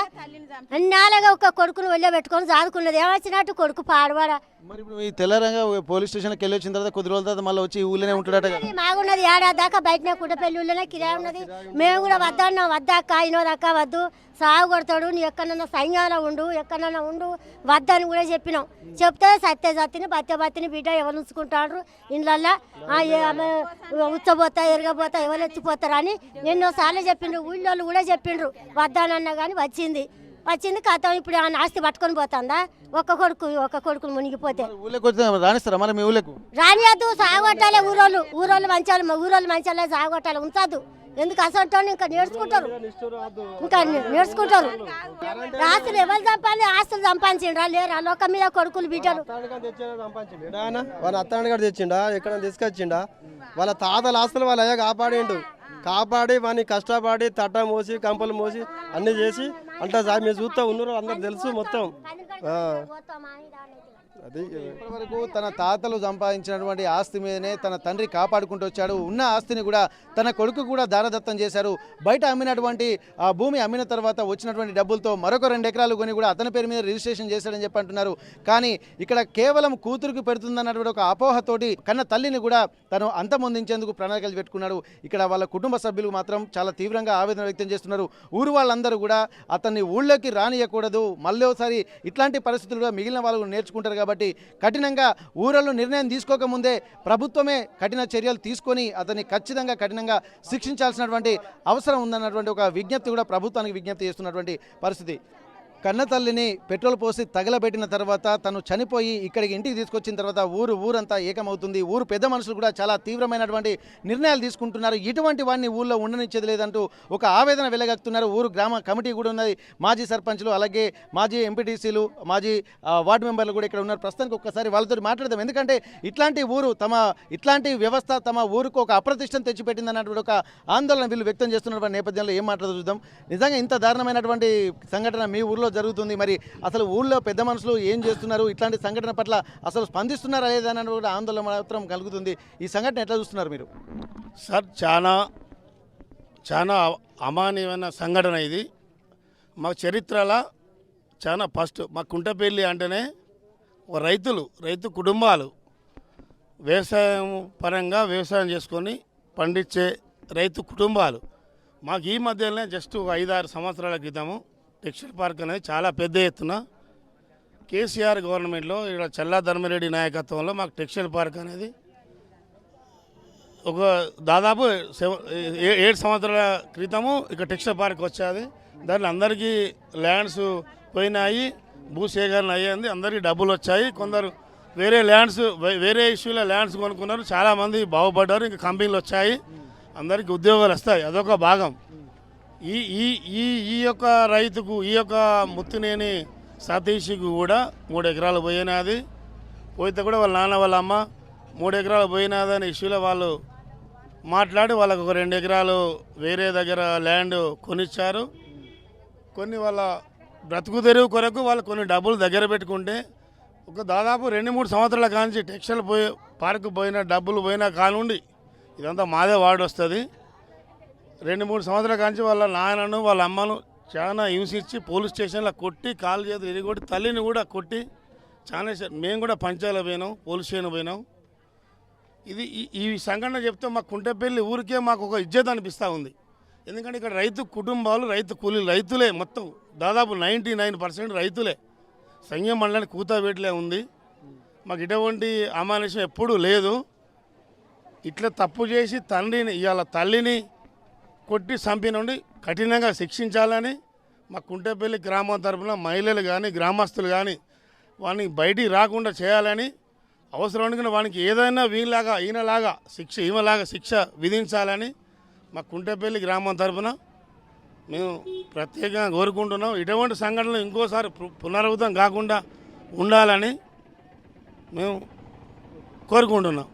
అన్నాళ్ళగా ఒక కొడుకును వెళ్ళి పెట్టుకొని చదువుకున్నది, ఏమొచ్చినట్టు కొడుకు పాడవాడా. మరి ఇప్పుడు ఈ తెల్లారంగా పోలీస్ స్టేషన్కి వెళ్ళి వచ్చిన తర్వాత కొద్ది రోజుల తర్వాత మళ్ళీ వచ్చి ఊళ్ళోనే ఉంటాడట. మాగున్నది ఏడాది దాకా బయటనే కుంటపల్లి ఊళ్ళోనే కిరాయి ఉన్నది. మేము కూడా వద్దన్నాం, వద్దక్క ఇనోదక్క వద్దు, సాగు కొడతాడు, నీ ఎక్కడన్నా సైన్యాలో ఉండు, ఎక్కడన్నా ఉండు వద్దని కూడా చెప్పినాం. చెప్తే సత్తిని బత్తని బిడ్డ ఎవరు ఉంచుకుంటాడు ఇండ్లల్లో, ఉచ్చబోతా ఎరగబోతా ఎవరు ఎత్తిపోతారు అని ఎన్నోసార్లు చెప్పిండ్రు. ఊళ్ళోళ్ళు కూడా చెప్పిండ్రు వద్దానన్నా కానీ వచ్చింది కథం. ఇప్పుడు ఆ ఆస్తి పట్టుకొని పోతుందా? ఒక కొడుకును మునిగిపోతే రానిస్తారా మరి మీ ఊళ్ళకు? రానియద్దు, సాగొట్టాలి. ఊరోళ్ళు మంచాలే సాగొట్టాలి, ఉంచద్దు. ఎందుకు అసలు ఇంకా నేర్చుకుంటారు. ఆస్తులు ఎవరు చంపాలి? ఆస్తులు చంపాల్సిండ్రా లేరా? లోకం మీద కొడుకులు బిడ్డలు వాళ్ళ అత్తగారు తెచ్చిండా, ఎక్కడ తీసుకొచ్చిండా? వాళ్ళ తాతల ఆస్తులు వాళ్ళ అయ్యా కాపాడి వాడిని కష్టపడి తట్ట మోసి కంపలు మోసి అన్ని చేసి అంటే మేము చూస్తా ఉన్నారు, అందరు తెలుసు మొత్తం. అది ఇప్పటివరకు తన తాతలు సంపాదించినటువంటి ఆస్తి మీదనే తన తండ్రి కాపాడుకుంటూ వచ్చాడు. ఉన్న ఆస్తిని కూడా తన కొడుకు కూడా దారదత్తం చేశారు. బయట అమ్మినటువంటి ఆ భూమి అమ్మిన తర్వాత వచ్చినటువంటి డబ్బులతో మరొక 2 ఎకరాలు కొని కూడా అతని పేరు మీద రిజిస్ట్రేషన్ చేశాడని చెప్పి అంటున్నారు. కానీ ఇక్కడ కేవలం కూతురుకు పెడుతుందన్నటువంటి ఒక అపోహతోటి కన్న తల్లిని కూడా తను అంతమొందించేందుకు ప్రణాళికలు పెట్టుకున్నాడు. ఇక్కడ వాళ్ళ కుటుంబ సభ్యులు మాత్రం చాలా తీవ్రంగా ఆవేదన వ్యక్తం చేస్తున్నారు. ఊరు వాళ్ళందరూ కూడా అతన్ని ఊళ్ళోకి రానియకూడదు, మళ్ళీసారి ఇట్లాంటి పరిస్థితులు మిగిలిన వాళ్ళు నేర్చుకుంటారు కాబట్టి కఠినంగా ఊరల్లో నిర్ణయం తీసుకోకముందే ప్రభుత్వమే కఠిన చర్యలు తీసుకొని అతన్ని ఖచ్చితంగా కఠినంగా శిక్షించాల్సినటువంటి అవసరం ఉందన్నటువంటి ఒక విజ్ఞప్తి కూడా ప్రభుత్వానికి విజ్ఞప్తి చేస్తున్నటువంటి పరిస్థితి. కన్న తల్లిని పెట్రోల్ పోసి తగలబెట్టిన తర్వాత తను చనిపోయి ఇక్కడికి ఇంటికి తీసుకొచ్చిన తర్వాత ఊరంతా ఏకమవుతుంది. ఊరు పెద్ద మనుషులు కూడా చాలా తీవ్రమైనటువంటి నిర్ణయాలు తీసుకుంటున్నారు. ఇటువంటి వాడిని ఊళ్ళో ఉండనిచ్చేది లేదంటూ ఒక ఆవేదన వెలగక్కుతున్నారు. ఊరు గ్రామ కమిటీ కూడా ఉన్నది, మాజీ సర్పంచ్లు, అలాగే మాజీ ఎంపీటీసీలు, మాజీ వార్డు మెంబర్లు కూడా ఇక్కడ ఉన్నారు. ప్రస్తుతానికి ఒక్కసారి వాళ్ళతో మాట్లాడదాం. ఎందుకంటే ఇట్లాంటి ఇట్లాంటి వ్యవస్థ తమ ఊరుకు ఒక అప్రతిష్టం తెచ్చిపెట్టిందన్నటువంటి ఒక ఆందోళన వీళ్ళు వ్యక్తం చేస్తున్నటువంటి నేపథ్యంలో ఏం మాట్లాడుతూ చూద్దాం. నిజంగా ఇంత దారుణమైనటువంటి సంఘటన మీ ఊర్లో జరుగుతుంది. మరి అసలు ఊళ్ళో పెద్ద మనుషులు ఏం చేస్తున్నారు, ఇట్లాంటి సంఘటన పట్ల అసలు స్పందిస్తున్నారా లేదన్న కూడా ఆందోళన మాత్రం కలుగుతుంది. ఈ సంఘటన ఎట్లా చూస్తున్నారు మీరు? సార్, చాలా అమానీయమైన సంఘటన ఇది. మా చరిత్రలో చాలా ఫస్ట్ మా కుంటపల్లి అంటేనే రైతు కుటుంబాలు వ్యవసాయం పరంగా వ్యవసాయం చేసుకొని పండించే రైతు కుటుంబాలు. మాకు ఈ మధ్యలోనే జస్ట్ 5-6 సంవత్సరాల క్రితము టెక్స్టైల్ పార్క్ అనేది చాలా పెద్ద ఎత్తున కేసీఆర్ గవర్నమెంట్లో ఇక్కడ చల్లా ధర్మిరెడ్డి నాయకత్వంలో మాకు టెక్స్టైల్ పార్క్ అనేది ఒక దాదాపు 7 సంవత్సరాల క్రితము ఇక్కడ టెక్స్టైల్ పార్క్ వచ్చేది. దాంట్లో అందరికీ ల్యాండ్స్ పోయినాయి, భూసేకరణ అయ్యింది, అందరికీ డబ్బులు వచ్చాయి. కొందరు వేరే ఇష్యూలో ల్యాండ్స్ కొనుక్కున్నారు, చాలామంది బాగుపడ్డారు, ఇంకా కంపెనీలు వచ్చాయి, అందరికీ ఉద్యోగాలు వస్తాయి. అదొక భాగం. ఈ యొక్క రైతుకు, ఈ యొక్క ముత్తునేని సతీష్కి కూడా 3 ఎకరాలు పోయినది. పోయితే కూడా వాళ్ళ నాన్న వాళ్ళ అమ్మ 3 ఎకరాలు పోయినదని ఇష్యూలో వాళ్ళు మాట్లాడి వాళ్ళకు ఒక 2 ఎకరాలు వేరే దగ్గర ల్యాండ్ కొనిచ్చారు. కొన్ని వాళ్ళ బ్రతుకు తెరువు కొరకు వాళ్ళు కొన్ని డబ్బులు దగ్గర పెట్టుకుంటే ఒక దాదాపు 2-3 సంవత్సరాల కాంచి టెక్స్టైల్ పార్క్ పోయిన డబ్బులు పోయినా కానుండి ఇదంతా మాదే వార్డు వస్తుంది. 2-3 సంవత్సరాల కాంచి వాళ్ళ నాన్నను వాళ్ళ అమ్మను చాలా హింసించి పోలీస్ స్టేషన్లో కొట్టి కాలు చేతులు ఇరిగొట్టి తల్లిని కూడా కొట్టి చాలా మేము కూడా పంచాయతీలో పోయినాం, పోలీస్ స్టేషన్ పోయినాం. ఈ సంఘటన చెప్తే మా కుంటపల్లి ఊరికే మాకు ఒక ఇజ్జత్ అనిపిస్తూ ఉంది. ఎందుకంటే ఇక్కడ రైతు కుటుంబాలు, రైతు కూలీలు, రైతులే మొత్తం దాదాపు 99% రైతులే. సంఘం మండలానికి కూతవేట్లే ఉంది. మాకు ఇటువంటి అమానుషం ఎప్పుడూ లేదు. ఇట్లా తప్పు చేసి ఇవాళ తల్లిని కొట్టి చంపినండి కఠినంగా శిక్షించాలని మా కుంటపల్లి గ్రామం తరఫున మహిళలు కానీ గ్రామస్తులు కానీ వాడిని బయటికి రాకుండా చేయాలని, అవసరం అనుకున్న వానికి ఏదైనా ఈయనలాగా శిక్ష విధించాలని మా కుంటపల్లి గ్రామం తరఫున మేము ప్రత్యేకంగా కోరుకుంటున్నాం. ఇటువంటి సంఘటనలు ఇంకోసారి పునరావృతం కాకుండా ఉండాలని మేము కోరుకుంటున్నాం.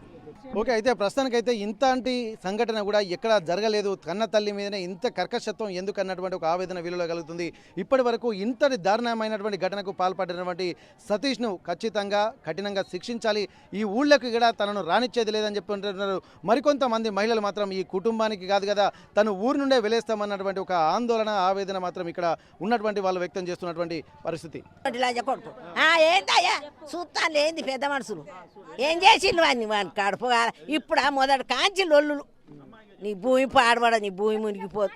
ఓకే, అయితే ప్రస్తుతానికైతే ఇంతటి సంఘటన కూడా ఎక్కడ జరగలేదు. కన్న తల్లి మీదనే ఇంత కర్కశత్వం ఎందుకు అన్నటువంటి ఒక ఆవేదన వీళ్ళలో కలుగుతుంది. ఇప్పటి వరకు ఇంతటి దారుణమైనటువంటి ఘటనకు పాల్పడినటువంటి సతీష్ను ఖచ్చితంగా కఠినంగా శిక్షించాలి, ఈ ఊళ్ళకి కూడా తనను రానిచ్చేది లేదని చెప్పుకుంటున్నారు. మరికొంతమంది మహిళలు మాత్రం ఈ కుటుంబానికి కాదు కదా తను ఊరు నుండే వెలేస్తామన్నటువంటి ఒక ఆందోళన, ఆవేదన మాత్రం ఇక్కడ ఉన్నటువంటి వాళ్ళు వ్యక్తం చేస్తున్నటువంటి పరిస్థితి. ఏంటయ్యా చూస్తాను ఏంది పెద్ద మనుషులు ఏం చేసిండు వాడిని కడుపు ఇప్పుడు మొదటి కాంచి లొల్లు, నీ భూమి పాడబడ, నీ భూమి మునిగిపోదు.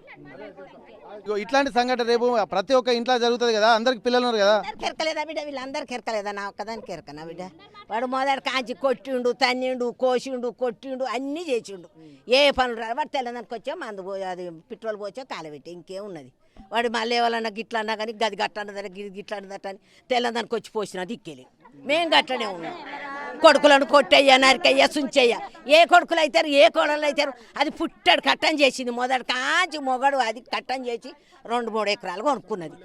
ఇట్లాంటి సంఘటన రేపు ప్రతి ఒక్క ఇంట్లో జరుగుతుంది కదా, అందరికి పిల్లలు ఉన్నారు కదా. కెరకలేదా బిడ్డ, వీళ్ళందరూ కెరకలేదా, నా ఒక్కదానికి కెరకనా బిడ్డ? వాడు మొదటి కాంచి కొట్టిండు, తన్నిండు, కోసిండు, కొట్టిండు, అన్నీ చేసిండు. ఏ పనులు రా వాడు తెల్లదానికి వచ్చా మందు అది పెట్రోల్ పోచా కాలబెట్టి ఇంకేమున్నది. వాడు మళ్ళీ ఎవరన్నా గిట్లా అన్నా కానీ గది గట్టన్నదని గిట్లా అన్నదట్టని తెల్లదానికి వచ్చి పోసిన దిక్కేలి. మేము గట్టనే ఉన్నాం. కొడుకులను కొట్టయ్యా, నరికయ్యా, సుంచయ్యా, ఏ కొడుకులు అవుతారు, ఏ కోడలు అవుతారు. అది పుట్టాడు కట్టం చేసింది, మొదటి కాంచి మొగడు అది కట్టం చేసి 2-3 ఎకరాలు కొనుక్కున్నది.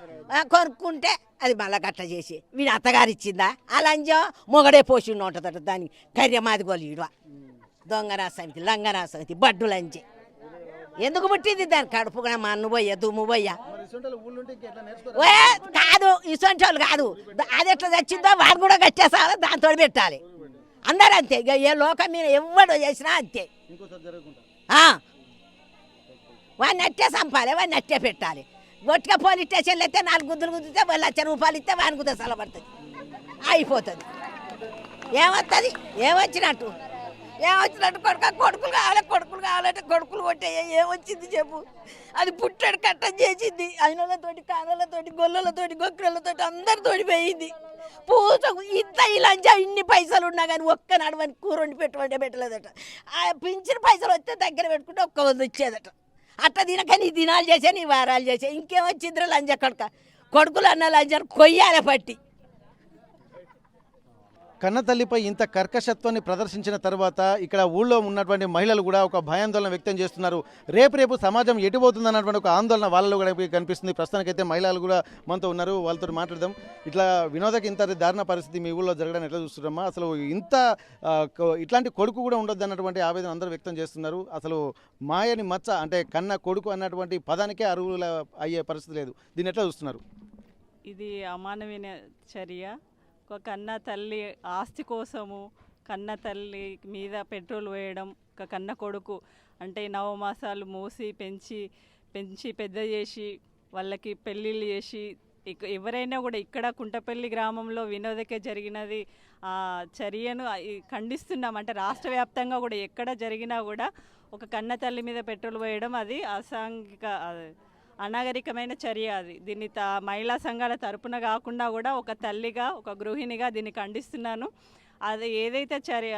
కొనుక్కుంటే అది మళ్ళీ గట్ట చేసి వీడు అత్తగారు ఇచ్చిందా, అలంజో మొగడే పోసిండు ఉంటుందట. దాన్ని కర్యమాదిగోలు ఈడ దొంగరాసమితి, లంగరాసమితి, బడ్డు లంచి ఎందుకు పుట్టింది దాని కడుపు కూడా మన్ను పోయ్యా, దుమ్ము పోయ్యా. కాదు ఇసొంటి వాళ్ళు కాదు, అది ఎట్లా తెచ్చిందో వాడు కూడా కట్టేసాలి, దాంతో పెట్టాలి. అందరూ అంతే, ఇక ఏ లోకం మీద ఎవడు చేసినా అంతే. వాడిని అట్టే చంపాలి, వాడిని అట్టే పెట్టాలి. గొట్టిగా పోలీస్ స్టేషన్లు అయితే 4 గుద్దులు గుద్దితే 1,00,000 రూపాయలు ఇస్తే వాని గుద్ద సలబడుతుంది, అయిపోతుంది. ఏమవుతుంది? ఏమొచ్చినట్టు కొడుకులు కావాలంటే కొడుకులు కొట్టే ఏమొచ్చింది చెప్పు? అది పుట్టాడు కట్టం చేసింది, అయినోళ్ళతోటి కానోళ్ళతోటి గొల్లలతోటి గొక్కలతోటి అందరితోటి పోయింది. పూసకు ఇంత ఇలాంటి ఇన్ని పైసలు ఉన్నా కానీ ఒక్క నడవని కూర వండి పెట్టలేదట. ఆ పింఛన్ పైసలు వస్తే దగ్గర పెట్టుకుంటే ఒక్క 100 ఇచ్చేదట. అట్లా తినకని ఈ దినాలు చేసా, నీ వారాలు చేసా, ఇంకేమొచ్చిందిరా లంజ కొడుకులు అన్న లంజాను కొయ్యాలే పట్టి. కన్నతల్లిపై ఇంత కర్కశత్వాన్ని ప్రదర్శించిన తర్వాత ఇక్కడ ఊళ్ళో ఉన్నటువంటి మహిళలు కూడా ఒక భయాందోళన వ్యక్తం చేస్తున్నారు. రేపు సమాజం ఎటుపోతుంది అన్నటువంటి ఒక ఆందోళన వాళ్ళలో కూడా కనిపిస్తుంది. ప్రస్తుతానికైతే మహిళలు కూడా మనతో ఉన్నారు, వాళ్ళతో మాట్లాడదాం. ఇట్లా వినోదకి ఇంత దారుణ పరిస్థితి మీ ఊళ్ళో జరగడం ఎట్లా చూస్తున్నామా? అసలు ఇంత ఇట్లాంటి కొడుకు కూడా ఉండొద్దు అన్నటువంటి ఆవేదన అందరూ వ్యక్తం చేస్తున్నారు. అసలు మాయని మచ్చ అంటే కన్న కొడుకు అన్నటువంటి పదానికే అర్హుల అయ్యే పరిస్థితి లేదు. దీన్ని ఎట్లా చూస్తున్నారు? ఇది అమానవీయ చర్య. ఒక కన్న తల్లి ఆస్తి కోసము కన్న తల్లి మీద పెట్రోల్ వేయడం, ఒక కన్న కొడుకు అంటే 9 మాసాలు మోసి పెంచి పెద్ద చేసి వాళ్ళకి పెళ్ళిళ్ళు చేసి ఎవరైనా కూడా ఇక్కడ కుంటపల్లి గ్రామంలో వినోదకే జరిగినది ఆ చర్యను ఖండిస్తున్నాం. అంటే రాష్ట్ర వ్యాప్తంగా కూడా ఎక్కడ జరిగినా కూడా ఒక కన్న తల్లి మీద పెట్రోల్ వేయడం అది అసాంఘిక అనాగరికమైన చర్య. అది దీన్ని మహిళా సంఘాల తరపున కాకుండా కూడా ఒక తల్లిగా ఒక గృహిణిగా దీన్ని ఖండిస్తున్నాను. అది ఏదైతే చర్య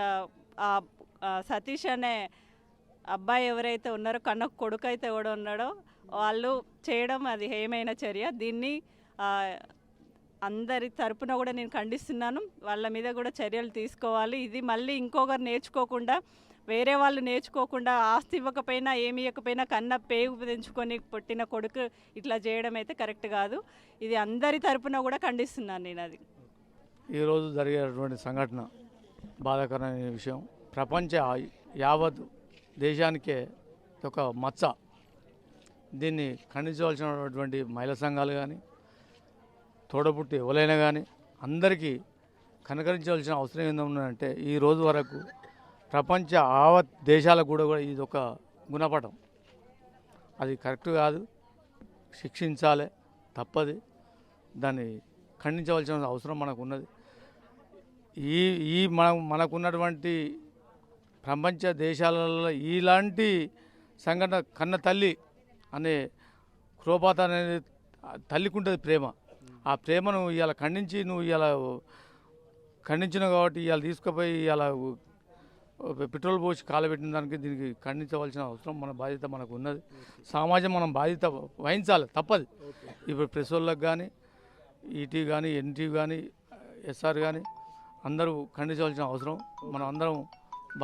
సతీష్ అనే అబ్బాయి ఎవరైతే ఉన్నారో కన్న కొడుకు అయితే ఎవడో ఉన్నాడో వాళ్ళు చేయడం అది హేయమైన చర్య. దీన్ని అందరి తరపున కూడా నేను ఖండిస్తున్నాను. వాళ్ళ మీద కూడా చర్యలు తీసుకోవాలి. ఇది మళ్ళీ ఇంకొకరు నేర్చుకోకుండా, వేరే వాళ్ళు నేర్చుకోకుండా, ఆస్తి ఇవ్వకపోయినా ఏమి ఇవ్వకపోయినా కన్న పేగు తెంచుకొని పుట్టిన కొడుకు ఇట్లా చేయడం అయితే కరెక్ట్ కాదు. ఇది అందరి తరపున కూడా ఖండిస్తున్నాను నేను. అది ఈరోజు జరిగేటువంటి సంఘటన బాధాకరమైన విషయం. ప్రపంచ యావత్ దేశానికే ఒక మచ్చ. దీన్ని ఖండించవలసినటువంటి మహిళా సంఘాలు కానీ తోడపుట్టి ఎవరైనా కానీ అందరికీ కనకరించవలసిన అవసరం ఏంటంటే ఈ రోజు వరకు ప్రపంచ యావత్ దేశాలకు కూడా ఇది ఒక గుణపాఠం. అది కరెక్ట్ కాదు, శిక్షించాలి, తప్పది. దాన్ని ఖండించవలసిన అవసరం మనకు ఉన్నది. మనకున్నటువంటి ప్రపంచ దేశాలలో ఇలాంటి సంఘటన కన్న తల్లి అనే క్రోపాత అనేది తల్లికి ఉంటుంది ప్రేమ. ఆ ప్రేమను ఇవాళ ఖండించి నువ్వు ఇవాళ ఖండించినావు కాబట్టి ఇవాళ తీసుకుపోయి ఇవాళ పెట్రోల్ పోసి కాలబెట్టిన దానికి దీనికి ఖండించవలసిన అవసరం మన బాధ్యత మనకు ఉన్నది. సమాజం మనం బాధ్యత వహించాలి, తప్పదు. ఇప్పుడు ప్రెస్ వాళ్ళకి కానీ ఈటీవీ కానీ ఎన్టీవీ కానీ ఎస్ఆర్ కానీ అందరూ ఖండించవలసిన అవసరం మనం అందరం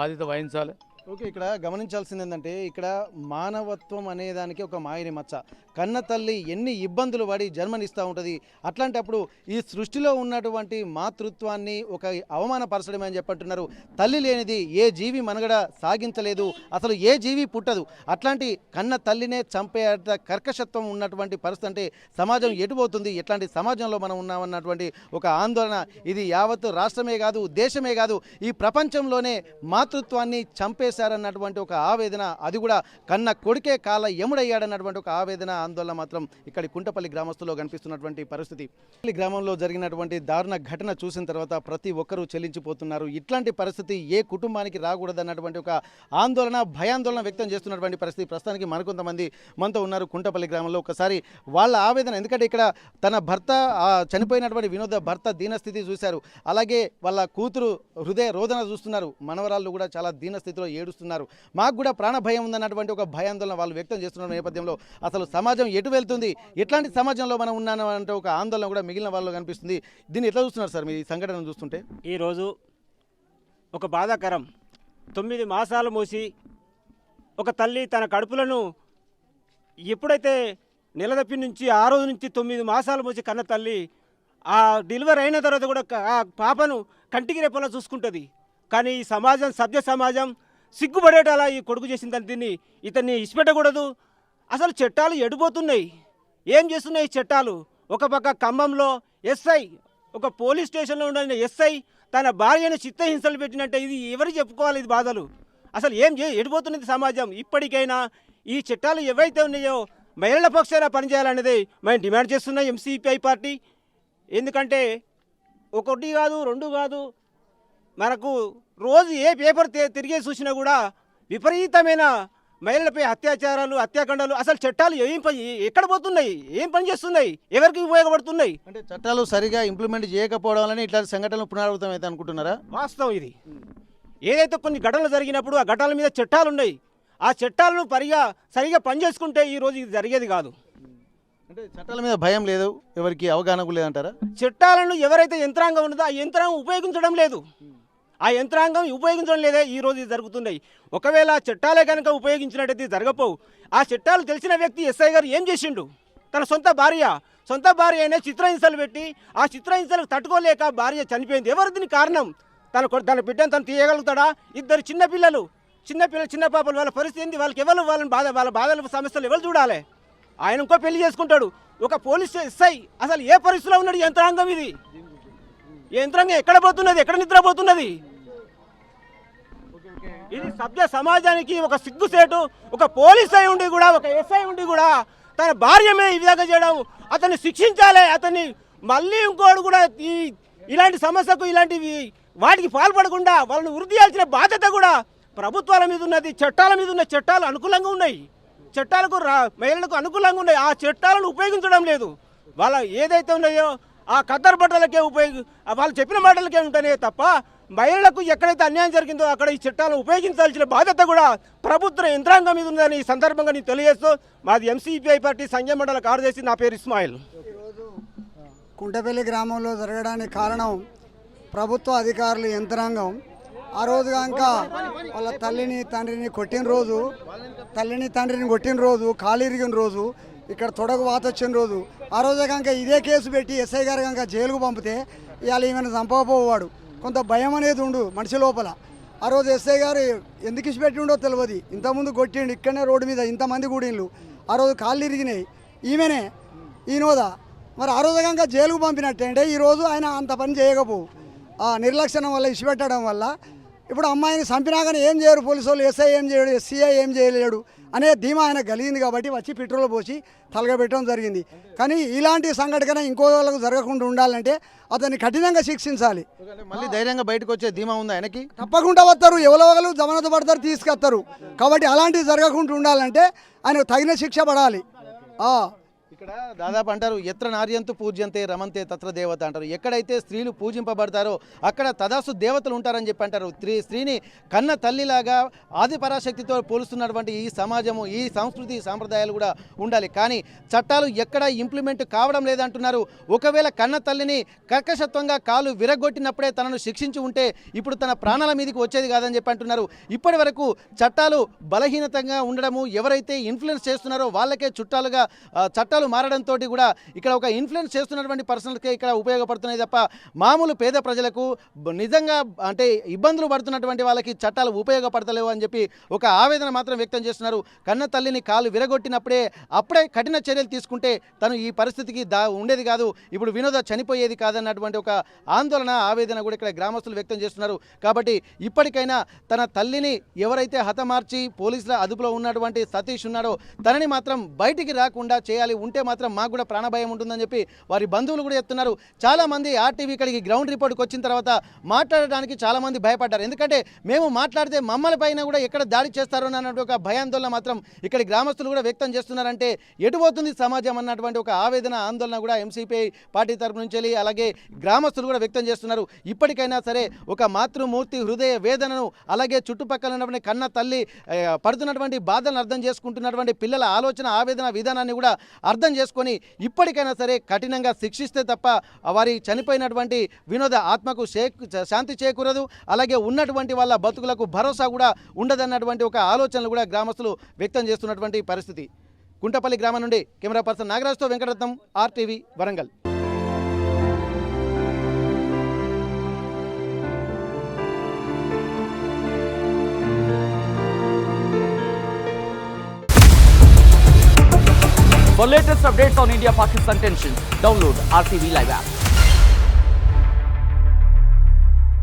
బాధ్యత వహించాలి. ఓకే, ఇక్కడ గమనించాల్సింది ఏంటంటే ఇక్కడ మానవత్వం అనేదానికి ఒక మాయని మచ్చ. కన్న తల్లి ఎన్ని ఇబ్బందులు పడి జన్మనిస్తూ ఉంటుంది. అట్లాంటప్పుడు ఈ సృష్టిలో ఉన్నటువంటి మాతృత్వాన్ని ఒక అవమానపరచడమే అని చెప్పంటున్నారు. తల్లి లేనిది ఏ జీవి మనుగడ సాగించలేదు, అసలు ఏ జీవి పుట్టదు. అట్లాంటి కన్న తల్లినే చంపే కర్కశత్వం ఉన్నటువంటి పరిస్థితి అంటే సమాజం ఎటుపోతుంది, ఎట్లాంటి సమాజంలో మనం ఉన్నామన్నటువంటి ఒక ఆందోళన. ఇది యావత్ రాష్ట్రమే కాదు, దేశమే కాదు, ఈ ప్రపంచంలోనే మాతృత్వాన్ని చంపేశారన్నటువంటి ఒక ఆవేదన, అది కూడా కన్న కొడుకే కాల ఎముడయ్యాడన్నటువంటి ఒక ఆవేదన, ఆందోళన మాత్రం ఇక్కడి కుంటపల్లి గ్రామస్తుల్లో కనిపిస్తున్నటువంటి పరిస్థితి. గ్రామంలో జరిగినటువంటి దారుణ ఘటన చూసిన తర్వాత ప్రతి ఒక్కరూ చెల్లించిపోతున్నారు. ఇట్లాంటి పరిస్థితి ఏ కుటుంబానికి రాకూడదన్నటువంటి ఒక ఆందోళన, భయాందోళన వ్యక్తం చేస్తున్నటువంటి పరిస్థితి. ప్రస్తుతానికి మరికొంతమంది మనతో ఉన్నారు కుంటపల్లి గ్రామంలో. ఒకసారి వాళ్ళ ఆవేదన, ఎందుకంటే ఇక్కడ తన భర్త చనిపోయినటువంటి వినోద భర్త దీనస్థితి చూశారు, అలాగే వాళ్ళ కూతురు హృదయ రోదన చూస్తున్నారు, మనవరాళ్ళు కూడా చాలా దీనస్థితిలో ఏడుస్తున్నారు. మాకు కూడా ప్రాణ భయం ఉందన్నటువంటి ఒక భయాందోళన వాళ్ళు వ్యక్తం చేస్తున్న నేపథ్యంలో అసలు సమాజం ఎటు వెళ్తుంది, ఎట్లాంటి సమాజంలో మనం ఉన్నాను అంటే ఒక ఆందోళన కూడా మిగిలిన వాళ్ళు కనిపిస్తుంది. దీన్ని ఎట్లా చూస్తున్నారు సార్ మీరు ఈ సంఘటన చూస్తుంటే? ఈరోజు ఒక బాధాకరం. 9 మాసాలు మోసి ఒక తల్లి తన కడుపులను ఎప్పుడైతే నెలదప్పి నుంచి ఆ రోజు నుంచి 9 మాసాలు మోసి కన్న తల్లి ఆ డెలివరీ అయిన తర్వాత కూడా ఆ పాపను కంటికి రేపలా చూసుకుంటుంది. కానీ ఈ సమాజం, సభ్య సమాజం సిగ్గుపడేటలా ఈ కొడుకు చేసిన దీన్ని ఇతన్ని ఇచ్చిపెట్టకూడదు. అసలు చట్టాలు ఎడిపోతున్నాయి. ఏం చేస్తున్నాయి ఈ చట్టాలు? ఒక పక్క ఖమ్మంలో ఎస్ఐ, ఒక పోలీస్ స్టేషన్లో ఉన్న ఎస్ఐ తన భార్యను చిత్తహింసలు పెట్టినట్టే. ఇది ఎవరు చెప్పుకోవాలి ఇది బాధలు? అసలు ఏం ఎడిపోతున్నది సమాజం? ఇప్పటికైనా ఈ చట్టాలు ఏవైతే ఉన్నాయో మహిళల పక్షాన పనిచేయాలనేది మేము డిమాండ్ చేస్తున్నాం ఎంసీపీఐ పార్టీ. ఎందుకంటే ఒకటి కాదు, రెండు కాదు, మనకు రోజు ఏ పేపర్ తిరిగే చూసినా కూడా విపరీతమైన మహిళలపై అత్యాచారాలు, హత్యాకాండాలు. అసలు చట్టాలు ఎక్కడ పోతున్నాయి? ఏం పని చేస్తున్నాయి? ఎవరికి ఉపయోగపడుతున్నాయి? అంటే చట్టాలు సరిగా ఇంప్లిమెంట్ చేయకపోవడం వల్ల ఇట్లాంటి సంఘటనలు పునరావృతం అయితే అనుకుంటున్నారా? వాస్తవం ఇది. ఏదైతే కొన్ని ఘటనలు జరిగినప్పుడు ఆ ఘటనల మీద చట్టాలు ఉన్నాయి, ఆ చట్టాలను సరిగా పనిచేసుకుంటే ఈరోజు ఇది జరిగేది కాదు. అంటే చట్టాల మీద భయం లేదు, ఎవరికి అవగాహన లేదంటారా? చట్టాలను ఎవరైతే యంత్రాంగం ఉన్నదో ఆ యంత్రాంగం ఉపయోగించడం లేదు. ఆ యంత్రాంగం ఉపయోగించడం లేదే ఈరోజు ఇది జరుగుతున్నాయి. ఒకవేళ చట్టాలే కనుక ఉపయోగించినట్టయితే జరగపోవు. ఆ చట్టాలు తెలిసిన వ్యక్తి ఎస్ఐ గారు ఏం చేసిండు? తన సొంత భార్య అయినా చిత్రహింసలు పెట్టి ఆ చిత్రహింసలకు తట్టుకోలేక భార్య చనిపోయింది. ఎవరు దీనికి కారణం? తన బిడ్డను తను తీయగలుగుతాడా? ఇద్దరు చిన్న పాపలు, వాళ్ళ పరిస్థితి ఏంది? వాళ్ళ బాధల సమస్యలు ఎవరు చూడాలి? ఆయన ఇంకో పెళ్లి చేసుకుంటాడు. ఒక పోలీస్ ఎస్ఐ అసలు ఏ పరిస్థితిలో ఉన్నాడు? యంత్రాంగం ఇది. యంత్రాంగం ఎక్కడ పోతున్నది? ఎక్కడ నిద్రపోతున్నది? ఇది సభ్య సమాజానికి ఒక సిగ్గుసేటు. ఒక పోలీస్ అయి ఉండి కూడా, ఒక ఎస్ఐ ఉండి కూడా తన భార్యమే ఈ విధంగా చేయడం, అతన్ని శిక్షించాలి. అతన్ని మళ్ళీ ఇంకోడు కూడా ఇలాంటి సమస్యకు, ఇలాంటివి వాటికి పాల్పడకుండా వాళ్ళని వృద్ధి చేయాల్సిన బాధ్యత కూడా ప్రభుత్వాల మీద ఉన్నది, చట్టాల మీద ఉన్న. చట్టాలు అనుకూలంగా ఉన్నాయి, చట్టాలకు మహిళలకు అనుకూలంగా ఉన్నాయి. ఆ చట్టాలను ఉపయోగించడం లేదు. వాళ్ళ ఏదైతే ఉన్నాయో ఆ కద్దరు బట్టలకే వాళ్ళు చెప్పిన మాటలకే ఉంటేనే తప్ప మహిళలకు ఎక్కడైతే అన్యాయం జరిగిందో అక్కడ ఈ చట్టాలను ఉపయోగించాల్సిన బాధ్యత కూడా ప్రభుత్వ యంత్రాంగం మీద ఉందని ఈ సందర్భంగా నేను తెలియజేస్తూ, మాది ఎంసీపీఐ పార్టీ సంజయ్ మండల కార్యదర్శి, నా పేరు ఇస్మాయిల్. కుంటపల్లి గ్రామంలో జరగడానికి కారణం ప్రభుత్వ అధికారులు, యంత్రాంగం. ఆ రోజు కనుక వాళ్ళ తల్లిని తండ్రిని కొట్టిన రోజు, కాలు ఇరిగిన రోజు, ఇక్కడ తొడగు వాత వచ్చిన రోజు, ఆ రోజు కనుక ఇదే కేసు పెట్టి ఎస్ఐ గారు కనుక జైలుకు పంపితే ఇవాళ ఈమెను చంపకపోవాడు. కొంత భయం అనేది ఉండు మనిషి లోపల. ఆ రోజు ఎస్ఐ గారు ఎందుకు ఇచ్చిపెట్టి ఉండో తెలియదు. ఇంతకుముందు కొట్టిండు ఇక్కడనే రోడ్డు మీద ఇంతమంది కూడిన్లు. ఆ రోజు కాళ్ళు ఇరిగినాయి. ఈమెనే ఈనోదా మరి ఆ రోజు కనుక జైలుకు పంపినట్టే అంటే ఈరోజు ఆయన అంత పని చేయకపోవు. ఆ నిర్లక్ష్యం వల్ల ఇచ్చిపెట్టడం వల్ల ఇప్పుడు అమ్మాయిని చంపినాకనే ఏం చేయరు పోలీసు వాళ్ళు, ఎస్ఐ ఏం చేయడు, ఎస్సీఐ ఏం చేయలేడు అనే ధీమా ఆయన కలిగింది కాబట్టి వచ్చి పెట్రోల్ పోసి తలగబెట్టడం జరిగింది. కానీ ఇలాంటి సంఘటన ఇంకో వాళ్ళకు జరగకుండా ఉండాలంటే అతన్ని కఠినంగా శిక్షించాలి. మళ్ళీ ధైర్యంగా బయటకు వచ్చే ధీమా ఉందా ఆయనకి? తప్పకుండా వస్తారు, ఎవరో ఒకరు జమానతు పడతారు, తీసుకొస్తారు. కాబట్టి అలాంటివి జరగకుండా ఉండాలంటే ఆయనకు తగిన శిక్ష పడాలి. ఇక్కడ దాదాపు అంటారు ఎత్ర నార్యంతు పూజ్యంతే రమంతే తత్ర దేవత అంటారు. ఎక్కడైతే స్త్రీలు పూజింపబడతారో అక్కడ తదాసు దేవతలు ఉంటారని చెప్పి అంటారు. స్త్రీని కన్న తల్లిలాగా ఆది పరాశక్తితో పోలుస్తున్నటువంటి ఈ సమాజము, ఈ సంస్కృతి సాంప్రదాయాలు కూడా ఉండాలి. కానీ చట్టాలు ఎక్కడ ఇంప్లిమెంట్ కావడం లేదంటున్నారు. ఒకవేళ కన్న తల్లిని కర్కశత్వంగా కాలు విరగొట్టినప్పుడే తనను శిక్షించి ఉంటే ఇప్పుడు తన ప్రాణాల మీదకి వచ్చేది కాదని చెప్పి అంటున్నారు. ఇప్పటి వరకు చట్టాలు బలహీనతంగా ఉండడము, ఎవరైతే ఇన్ఫ్లుయెన్స్ చేస్తున్నారో వాళ్ళకే చట్టాలు మారడంతో కూడా ఇక్కడ ఒక ఇన్ఫ్లుయెన్స్ చేస్తున్నటువంటి పర్సన్స్కే ఇక్కడ ఉపయోగపడుతున్నాయి తప్ప మామూలు పేద ప్రజలకు నిజంగా అంటే ఇబ్బందులు పడుతున్నటువంటి వాళ్ళకి చట్టాలు ఉపయోగపడతలేవు అని చెప్పి ఒక ఆవేదన మాత్రం వ్యక్తం చేస్తున్నారు. కన్న తల్లిని కాలు విరగొట్టినప్పుడే అప్పుడే కఠిన చర్యలు తీసుకుంటే తను ఈ పరిస్థితికి ఉండేది కాదు, ఇప్పుడు వినోద చనిపోయేది కాదన్నటువంటి ఒక ఆందోళన, ఆవేదన కూడా ఇక్కడ గ్రామస్తులు వ్యక్తం చేస్తున్నారు. కాబట్టి ఇప్పటికైనా తన తల్లిని ఎవరైతే హతమార్చి పోలీసుల అదుపులో ఉన్నటువంటి సతీష్ ఉన్నాడో తనని మాత్రం బయటికి రాకుండా చేయాలి. ఉంటే మాత్రం మాకు కూడా ప్రాణభయం ఉంటుందని చెప్పి వారి బంధువులు కూడా చెప్తున్నారు. చాలామంది ఆర్టీవీ ఇక్కడికి గ్రౌండ్ రిపోర్ట్కి వచ్చిన తర్వాత మాట్లాడడానికి చాలామంది భయపడ్డారు. ఎందుకంటే మేము మాట్లాడితే మమ్మల్ని పైన కూడా ఎక్కడ దాడి చేస్తారో అన్నటువంటి ఒక భయాందోళన మాత్రం ఇక్కడి గ్రామస్తులు కూడా వ్యక్తం చేస్తున్నారంటే ఎటుపోతుంది సమాజం అన్నటువంటి ఒక ఆవేదన, ఆందోళన కూడా ఎంసీపీఐ పార్టీ తరపు నుంచి అలాగే గ్రామస్తులు కూడా వ్యక్తం చేస్తున్నారు. ఇప్పటికైనా సరే ఒక మాతృమూర్తి హృదయ వేదనను, అలాగే చుట్టుపక్కల ఉన్నటువంటి కన్న తల్లి పడుతున్నటువంటి బాధలను అర్థం చేసుకుంటున్నటువంటి పిల్లల ఆలోచన, ఆవేదన విధానాన్ని కూడా అర్థం చేసుకొని ఇప్పటికైనా సరే కఠినంగా శిక్షిస్తే తప్ప వారి చనిపోయినటువంటి వినోద ఆత్మకు శాంతి చేకూరదు, అలాగే ఉన్నటువంటి వాళ్ళ బతుకులకు భరోసా కూడా ఉండదన్నటువంటి ఒక ఆలోచనలు కూడా గ్రామస్తులు వ్యక్తం చేస్తున్నటువంటి పరిస్థితి. కుంటపల్లి గ్రామం నుండి కెమెరా పర్సన్ నాగరాజ్తో Venkataratnam, RTV Warangal. For latest updates on India-Pakistan tensions, download RTV Live app.